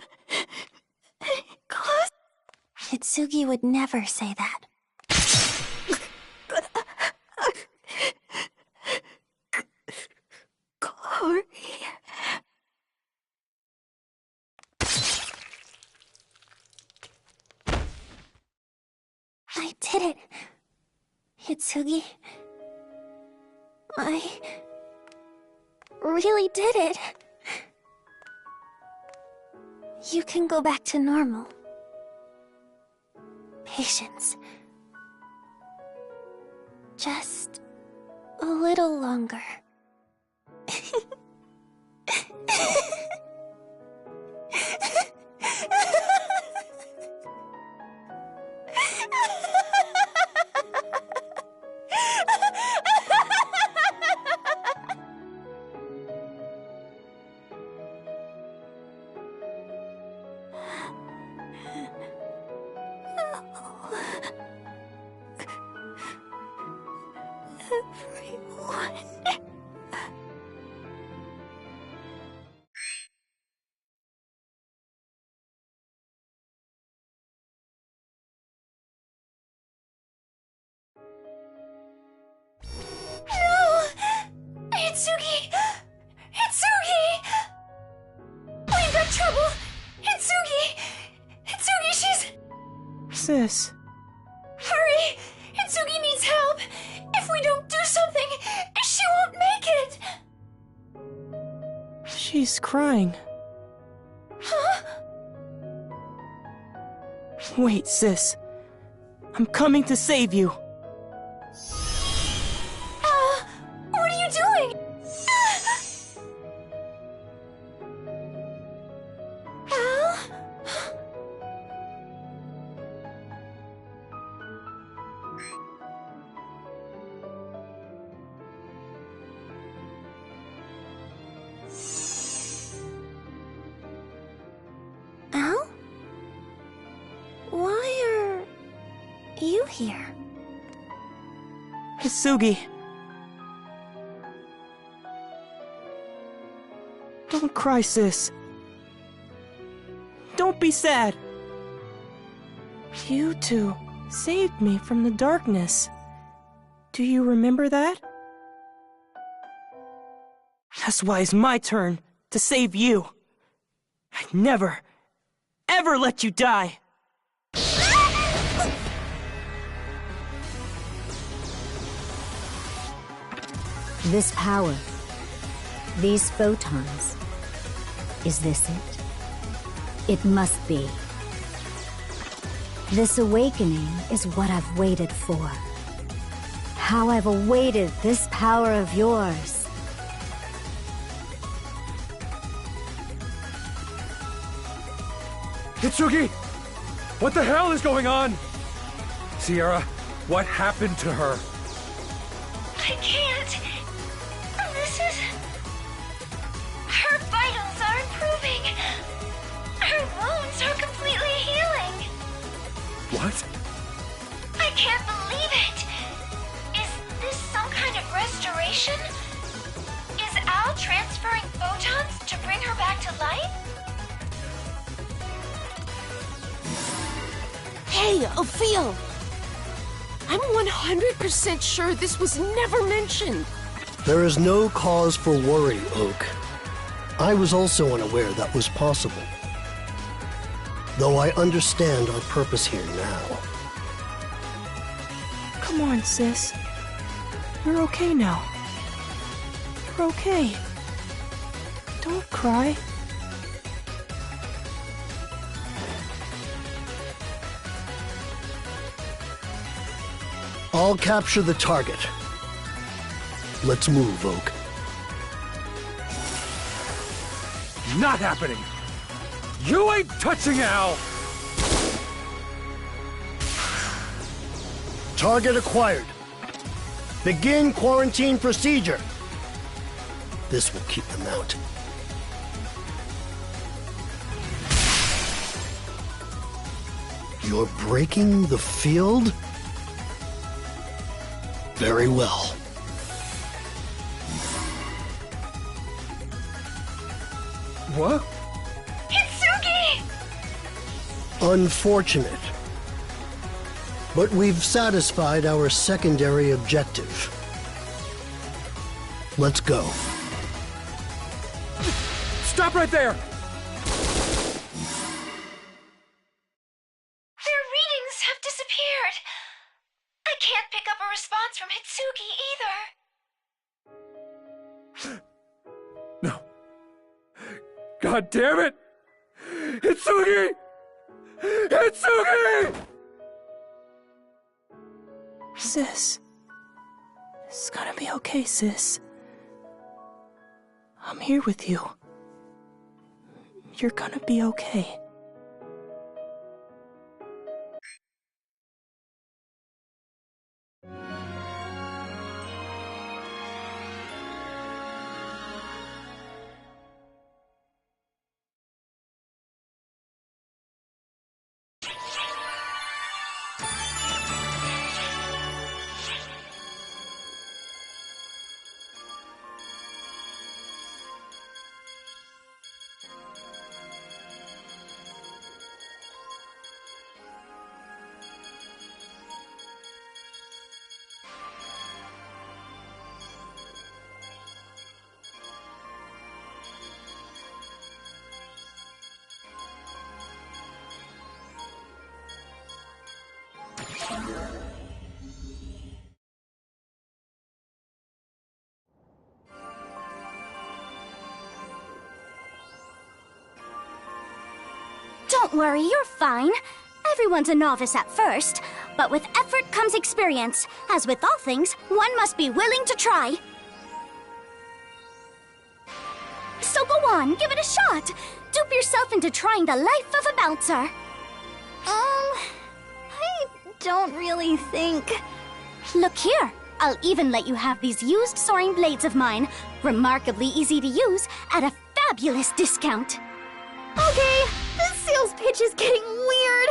any close. Hitsugi would never say that. Corey. I did it. Hitsugi. I really did it. You can go back to normal. Patience. Just a little longer. Hitsugi! Hitsugi! We've got trouble! Hitsugi! Hitsugi, she's... Sis. Hurry! Hitsugi needs help! If we don't do something, she won't make it! She's crying. Huh? Wait, sis. I'm coming to save you. What are you doing? Al? Al? Why are you here? Hitsugi. Don't cry, sis. Don't be sad. You two saved me from the darkness. Do you remember that? That's why it's my turn to save you. I'd never, ever let you die. This power, these photons, is this it? It must be. This awakening is what I've waited for. How I've awaited this power of yours. Hitsugi! What the hell is going on? Sierra, what happened to her? I can't. This is... Her vitals are improving. Her wounds are completely healing. What? I can't believe it. Is this some kind of restoration? Is Al transferring photons to bring her back to life? Hey, Ophel! I'm 100% sure this was never mentioned. There is no cause for worry, Oak. I was also unaware that was possible. Though I understand our purpose here now. Come on, sis. You're okay now. You're okay. Don't cry. I'll capture the target. Let's move, Oak. Not happening! You ain't touching Al! Target acquired. Begin quarantine procedure. This will keep them out. You're breaking the field? Very well. What? Hitsugi! Unfortunate. But we've satisfied our secondary objective. Let's go. Stop right there! Their readings have disappeared. I can't pick up a response from Hitsugi either. No. God damn it! Hitsugi! Hitsugi! Sis. It's gonna be okay, sis. I'm here with you. You're gonna be okay. Don't worry, you're fine. Everyone's a novice at first, but with effort comes experience. As with all things, one must be willing to try. So go on, give it a shot. Dupe yourself into trying the life of a bouncer. I don't really think... Look here, I'll even let you have these used soaring blades of mine, remarkably easy to use, at a fabulous discount. Okay, this sales pitch is getting weird.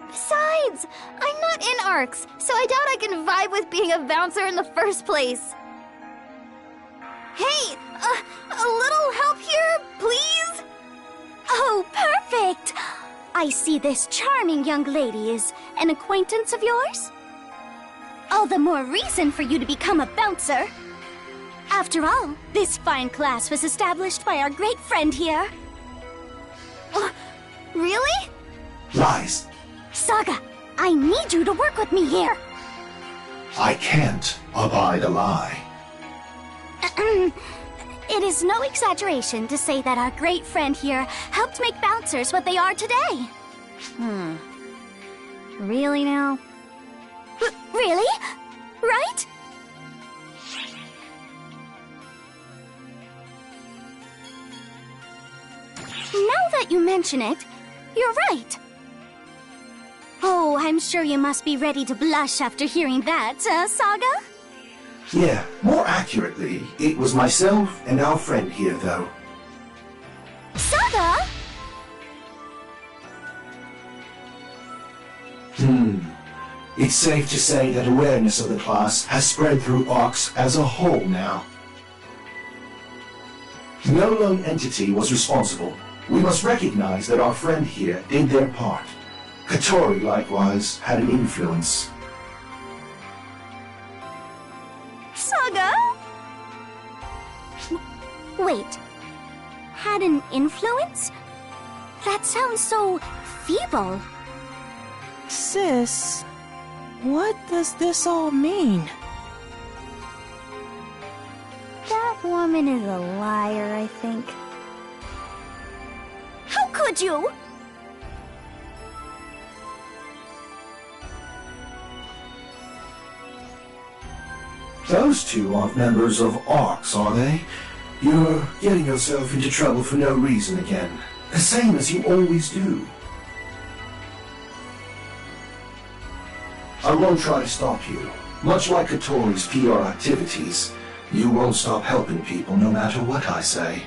Besides, I'm not in ARCs, so I doubt I can vibe with being a bouncer in the first place. Hey, a little help here, please? Oh, perfect! I see this charming young lady is an acquaintance of yours? All the more reason for you to become a bouncer. After all, this fine class was established by our great friend here. Really? Lies. Saga, I need you to work with me here. I can't abide a lie. It is no exaggeration to say that our great friend here helped make bouncers what they are today. Really now? Really? Right? Now that you mention it, you're right. Oh, I'm sure you must be ready to blush after hearing that, Saga? Yeah, more accurately, it was myself and our friend here, though. Saga? It's safe to say that awareness of the class has spread through ARCs as a whole now. No lone entity was responsible. We must recognize that our friend here did their part. Katori, likewise, had an influence. Saga? Wait. Had an influence? That sounds so feeble. Sis, what does this all mean? That woman is a liar, I think. How could you? Those two aren't members of ARCs, are they? You're getting yourself into trouble for no reason again. The same as you always do. I won't try to stop you. Much like Katori's PR activities, you won't stop helping people no matter what I say.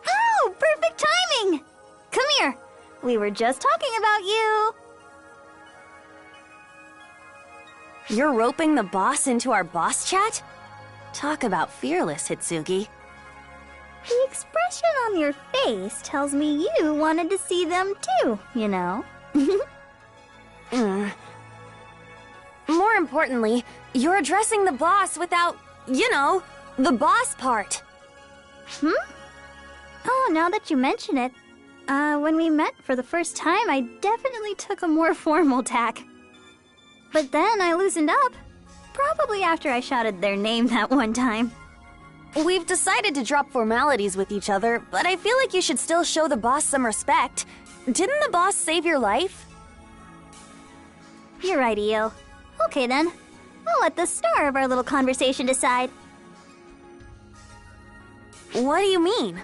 Oh, perfect timing! Come here. We were just talking about you. You're roping the boss into our boss chat? Talk about fearless, Hitsugi. The expression on your face tells me you wanted to see them too, you know. More importantly, you're addressing the boss without, you know, the boss part. Oh, now that you mention it, when we met for the first time, I definitely took a more formal tack. But then I loosened up, probably after I shouted their name that one time. We've decided to drop formalities with each other, but I feel like you should still show the boss some respect. Didn't the boss save your life? You're right, Io. Okay then, I'll let the star of our little conversation decide. What do you mean?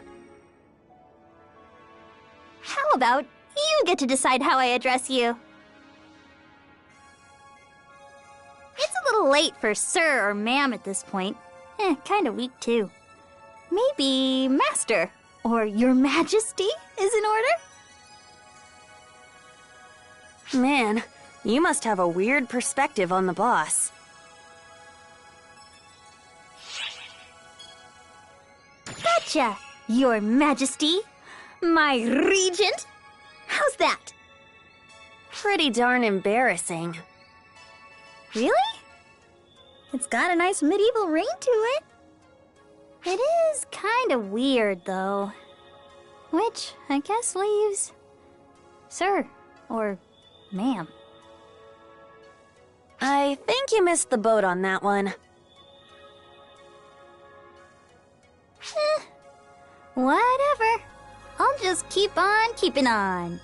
How about you get to decide how I address you? It's a little late for sir or ma'am at this point. Kinda weak too. Maybe master or your majesty is in order? Man, you must have a weird perspective on the boss. Gotcha, your majesty. My regent. How's that? Pretty darn embarrassing. Really? It's got a nice medieval ring to it. It is kind of weird, though. Which, I guess, leaves... sir, or ma'am. I think you missed the boat on that one. Whatever. I'll just keep on keeping on.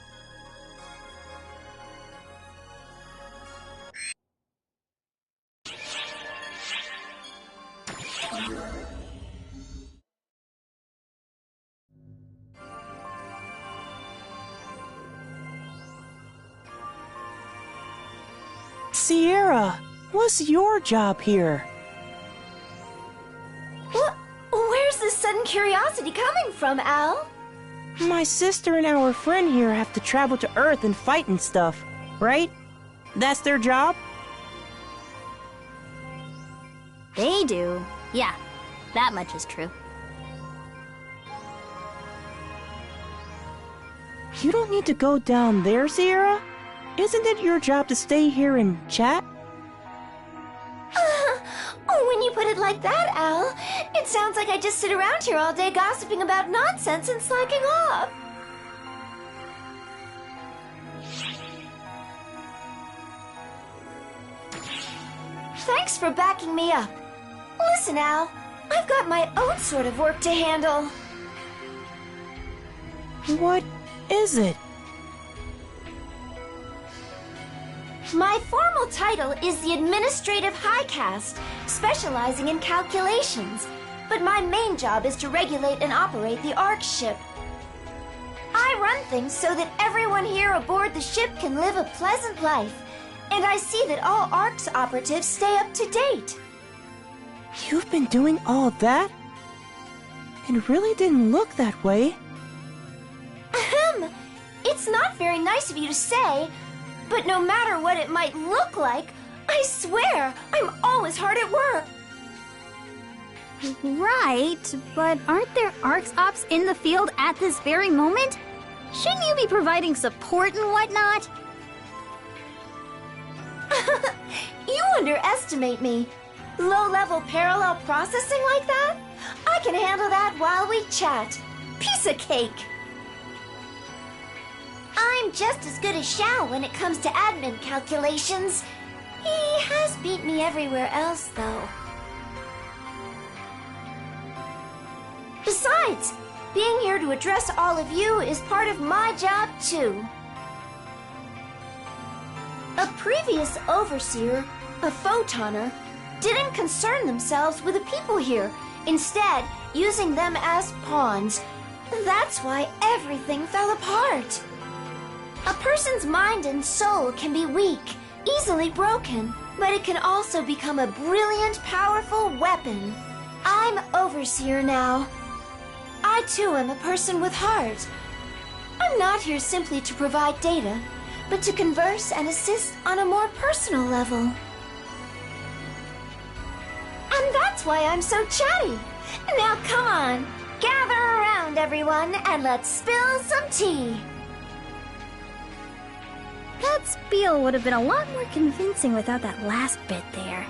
Sierra, what's your job here? Where's this sudden curiosity coming from, Al? My sister and our friend here have to travel to Earth and fight and stuff, right? That's their job? They do. Yeah, that much is true. You don't need to go down there, Sierra. Isn't it your job to stay here and chat? When you put it like that, Al, it sounds like I just sit around here all day gossiping about nonsense and slacking off. Thanks for backing me up. Listen, Al, I've got my own sort of work to handle. What is it? My formal title is the Administrative High Caste, specializing in calculations. But my main job is to regulate and operate the ARC ship. I run things so that everyone here aboard the ship can live a pleasant life. And I see that all ARC's operatives stay up to date. You've been doing all that? It really didn't look that way. Ahem. It's not very nice of you to say, but no matter what it might look like, I swear I'm always hard at work. Right, but aren't there ARC's ops in the field at this very moment? Shouldn't you be providing support and whatnot? You underestimate me. Low-level parallel processing like that? I can handle that while we chat. Piece of cake. I'm just as good as Xiao when it comes to admin calculations. He has beat me everywhere else, though. Besides, being here to address all of you is part of my job, too. A previous overseer, a photoner, didn't concern themselves with the people here, instead using them as pawns. That's why everything fell apart. A person's mind and soul can be weak, easily broken, but it can also become a brilliant, powerful weapon. I'm Overseer now. I too am a person with heart. I'm not here simply to provide data, but to converse and assist on a more personal level. And that's why I'm so chatty. Now come on, gather around everyone and let's spill some tea. That spiel would have been a lot more convincing without that last bit there.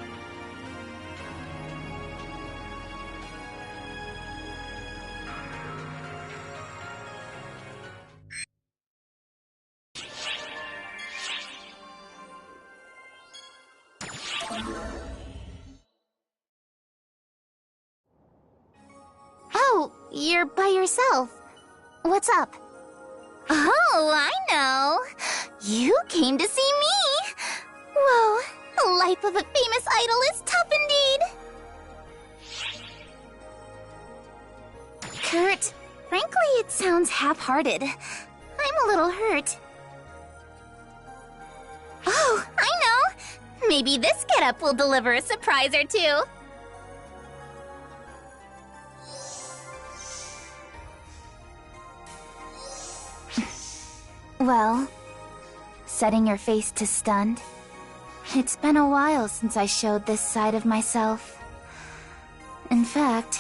Oh, you're by yourself. What's up? Oh, I know. You came to see me. Whoa, the life of a famous idol is tough indeed. Kurt, frankly, it sounds half-hearted. I'm a little hurt. Oh, I know. Maybe this getup will deliver a surprise or two. Well, setting your face to stunned. It's been a while since I showed this side of myself. In fact,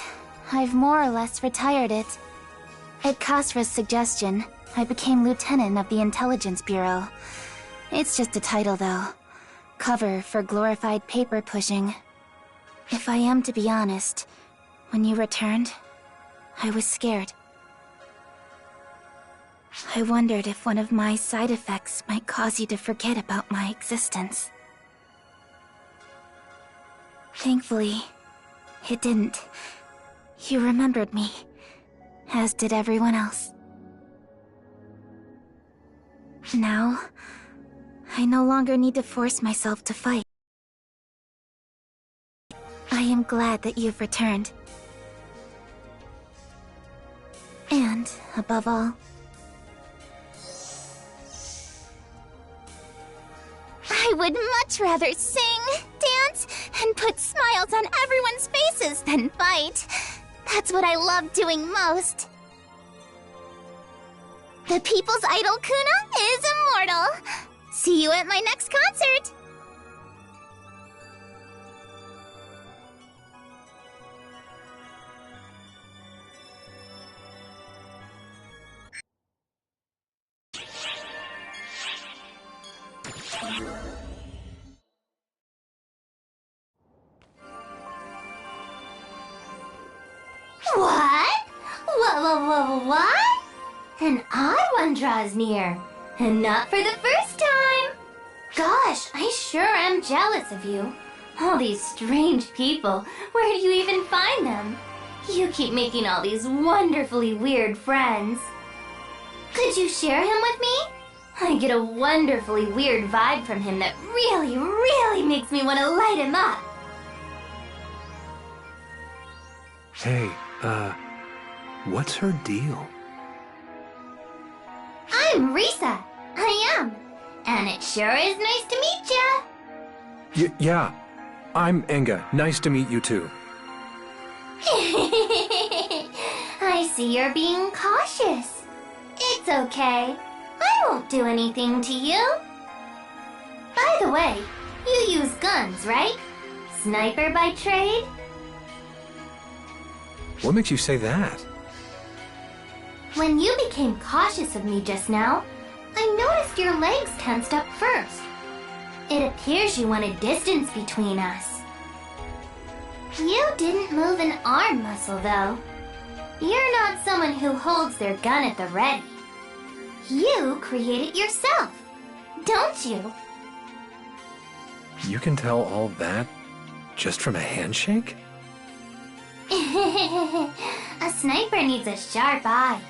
I've more or less retired it. At Kasra's suggestion, I became Lieutenant of the Intelligence Bureau. It's just a title, though. Cover for glorified paper pushing. If I am to be honest, when you returned, I was scared. I wondered if one of my side effects might cause you to forget about my existence. Thankfully, it didn't. You remembered me, as did everyone else. Now, I no longer need to force myself to fight. I am glad that you've returned. And, above all, I would much rather sing, dance, and put smiles on everyone's faces than fight. That's what I love doing most. The People's Idol Kuna is immortal. See you at my next concert. What? What? An odd one draws near, and not for the first time. Gosh, I sure am jealous of you. All these strange people, where do you even find them? You keep making all these wonderfully weird friends. Could you share him with me? I get a wonderfully weird vibe from him that really makes me want to light him up. Hey, what's her deal? I'm Risa. I am. And it sure is nice to meet ya. Yeah, I'm Enga. Nice to meet you too. I see you're being cautious. It's okay. I won't do anything to you. By the way, you use guns, right? Sniper by trade? What makes you say that? When you became cautious of me just now, I noticed your legs tensed up first. It appears you wanted distance between us. You didn't move an arm muscle, though. You're not someone who holds their gun at the ready. You create it yourself, don't you? You can tell all that just from a handshake? A sniper needs a sharp eye.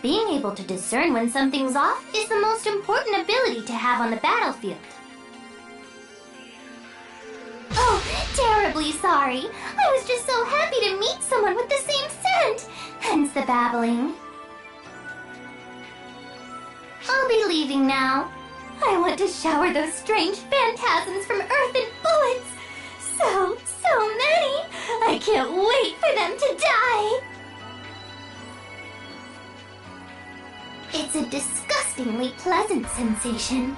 Being able to discern when something's off is the most important ability to have on the battlefield. Oh, terribly sorry. I was just so happy to meet someone with the same scent. Hence the babbling. I'll be leaving now. I want to shower those strange phantasms from Earth and bullets. So many. I can't wait for them to die. It's a disgustingly pleasant sensation,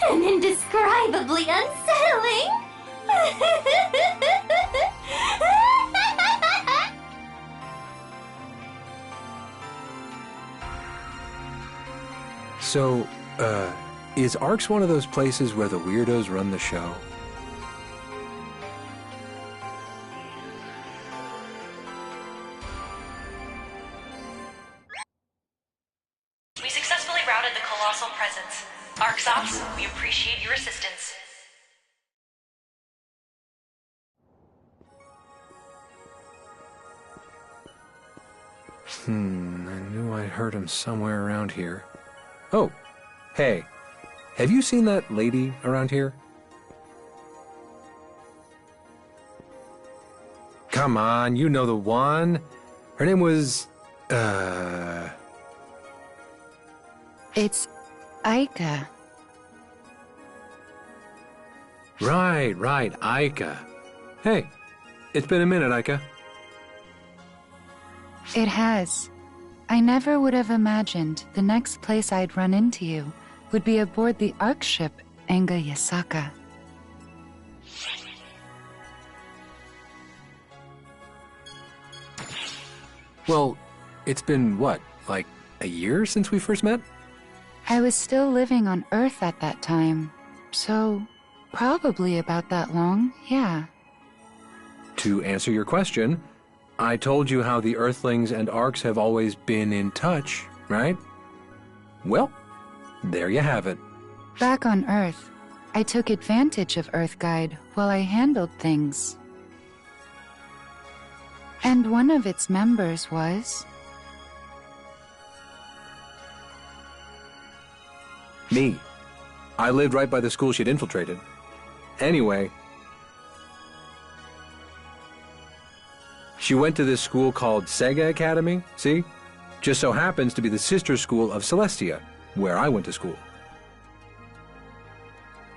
and indescribably unsettling. So, is ARCS one of those places where the weirdos run the show? We successfully routed the colossal presence. ARCS Ops, we appreciate your assistance. I knew I heard him somewhere around here. Oh, hey, have you seen that lady around here? Come on, you know the one. Her name was, It's Aika. Right, Aika. Hey, it's been a minute, Aika. It has. I never would have imagined the next place I'd run into you would be aboard the ARC ship Enga Yasaka. Well, it's been, what, like a year since we first met? I was still living on Earth at that time, so probably about that long, yeah. To answer your question, I told you how the Earthlings and ARCs have always been in touch, right? Well, there you have it. Back on Earth, I took advantage of Earthguide while I handled things. And one of its members was... me. I lived right by the school she'd infiltrated. Anyway, she went to this school called SEGA Academy, see? Just so happens to be the sister school of Celestia, where I went to school.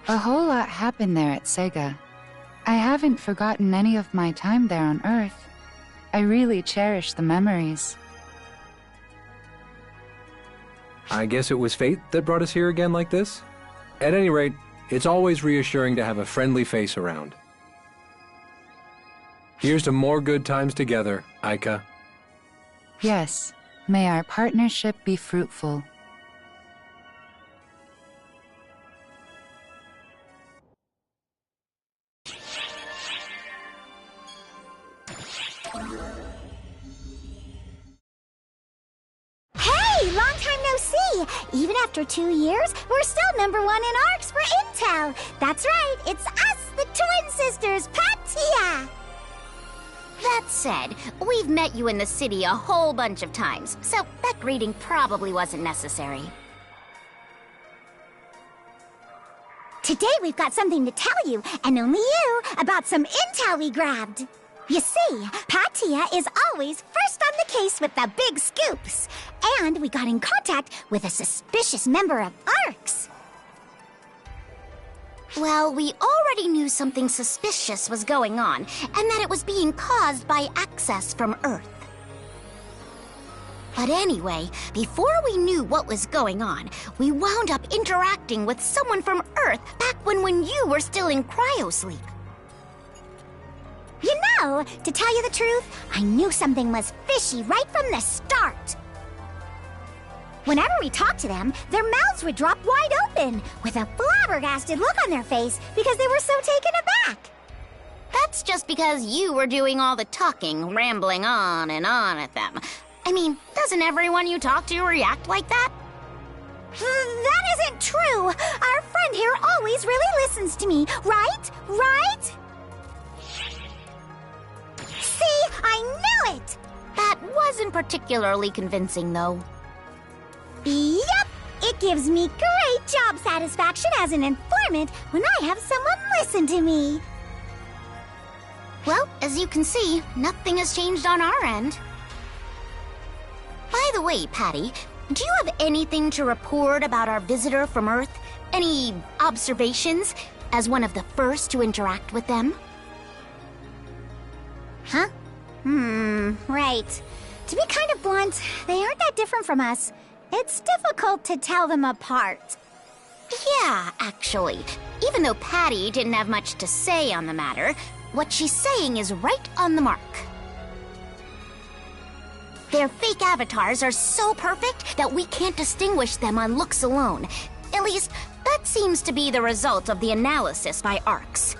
A whole lot happened there at SEGA. I haven't forgotten any of my time there on Earth. I really cherish the memories. I guess it was fate that brought us here again like this? At any rate, it's always reassuring to have a friendly face around. Here's to more good times together, Aika. Yes, may our partnership be fruitful. Hey, long time no see! Even after 2 years, we're still #1 in ARCs for Intel! That's right, it's us, the twin sisters, Patia! That said, we've met you in the city a whole bunch of times, so that greeting probably wasn't necessary. Today we've got something to tell you, and only you, about some intel we grabbed. You see, Patia is always first on the case with the big scoops. And we got in contact with a suspicious member of ARCS. Well, we already knew something suspicious was going on, and that it was being caused by access from Earth. But anyway, before we knew what was going on, we wound up interacting with someone from Earth back when you were still in cryosleep. You know, to tell you the truth, I knew something was fishy right from the start. Whenever we talked to them, their mouths would drop wide open, with a flabbergasted look on their face because they were so taken aback. That's just because you were doing all the talking, rambling on and on at them. I mean, doesn't everyone you talk to react like that? That isn't true! Our friend here always really listens to me, right? Right? See, I knew it! That wasn't particularly convincing, though. Yep! It gives me great job satisfaction as an informant when I have someone listen to me. Well, as you can see, nothing has changed on our end. By the way, Patty, do you have anything to report about our visitor from Earth? Any observations, as one of the first to interact with them? Huh? Right. To be kind of blunt, they aren't that different from us. It's difficult to tell them apart. Yeah, actually. Even though Patty didn't have much to say on the matter, what she's saying is right on the mark. Their fake avatars are so perfect that we can't distinguish them on looks alone. At least, that seems to be the result of the analysis by ARCs.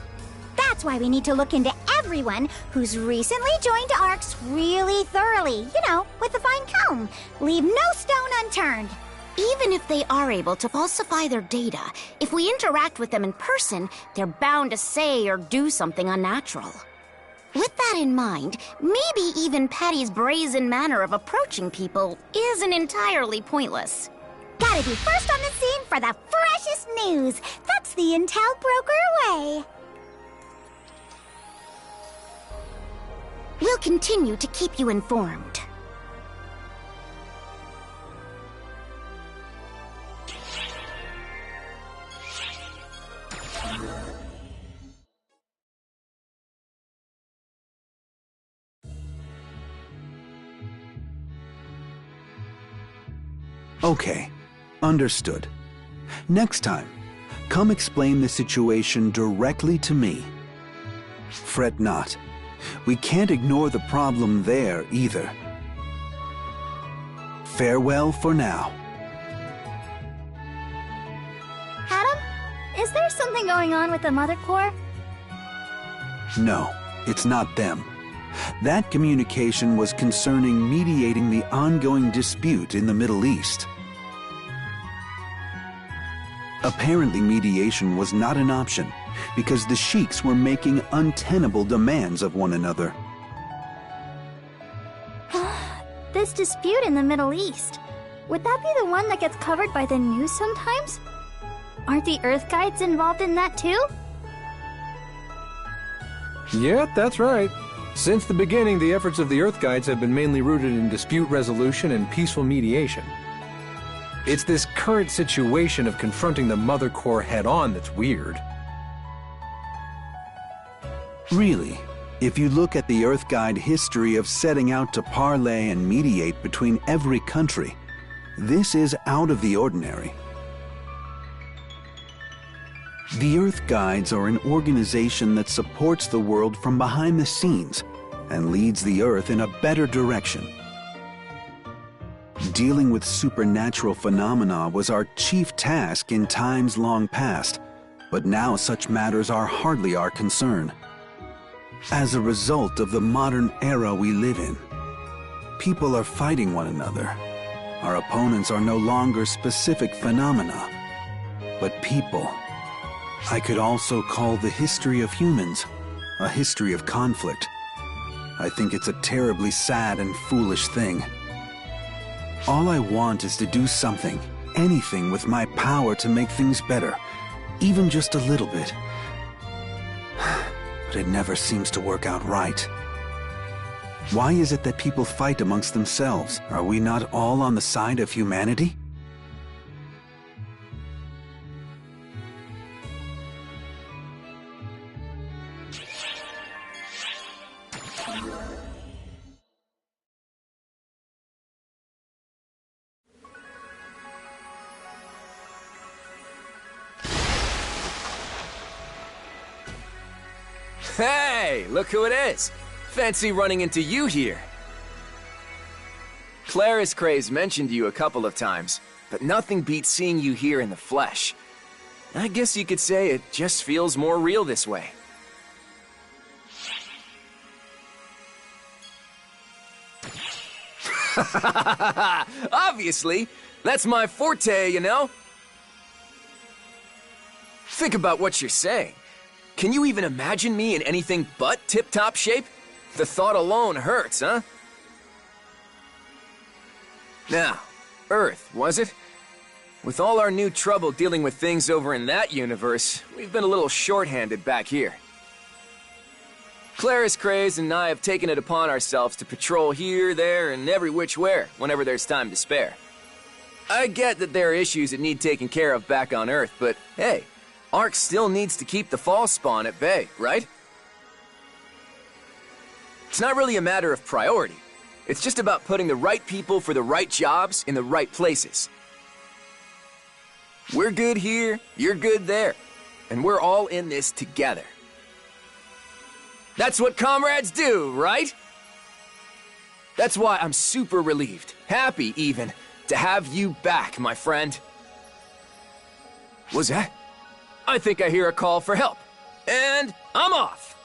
That's why we need to look into everyone who's recently joined ARCs really thoroughly. You know, with a fine comb. Leave no stone unturned. Even if they are able to falsify their data, if we interact with them in person, they're bound to say or do something unnatural. With that in mind, maybe even Patty's brazen manner of approaching people isn't entirely pointless. Gotta be first on the scene for the freshest news. That's the intel broker way. We'll continue to keep you informed. Okay, understood. Next time, come explain the situation directly to me. Fret not. We can't ignore the problem there either. Farewell for now. Adam, is there something going on with the Mother Core? No, it's not them. That communication was concerning mediating the ongoing dispute in the Middle East. Apparently, mediation was not an option because the sheiks were making untenable demands of one another. This dispute in the Middle East, would that be the one that gets covered by the news sometimes? Aren't the Earth Guides involved in that too? Yeah, that's right. Since the beginning, the efforts of the Earth Guides have been mainly rooted in dispute resolution and peaceful mediation. It's this current situation of confronting the Mother Core head-on that's weird. Really, if you look at the Earth Guide history of setting out to parley and mediate between every country, this is out of the ordinary. The Earth Guides are an organization that supports the world from behind the scenes and leads the Earth in a better direction. Dealing with supernatural phenomena was our chief task in times long past, but now such matters are hardly our concern. As a result of the modern era we live in, people are fighting one another. Our opponents are no longer specific phenomena, but people. I could also call the history of humans a history of conflict. I think it's a terribly sad and foolish thing. All I want is to do something, anything with my power to make things better, even just a little bit. But it never seems to work out right. Why is it that people fight amongst themselves? Are we not all on the side of humanity? Hey, look who it is. Fancy running into you here. Claris Craze mentioned you a couple of times, but nothing beats seeing you here in the flesh. I guess you could say it just feels more real this way. Obviously, that's my forte, you know? Think about what you're saying. Can you even imagine me in anything but tip-top shape? The thought alone hurts, huh? Now, Earth, was it? With all our new trouble dealing with things over in that universe, we've been a little short-handed back here. Claris Craze and I have taken it upon ourselves to patrol here, there, and every which where, whenever there's time to spare. I get that there are issues that need taken care of back on Earth, but hey, Ark still needs to keep the fall spawn at bay, right? It's not really a matter of priority. It's just about putting the right people for the right jobs in the right places. We're good here, you're good there, and we're all in this together. That's what comrades do, right? That's why I'm super relieved, happy even, to have you back, my friend. What's that? I think I hear a call for help, and I'm off!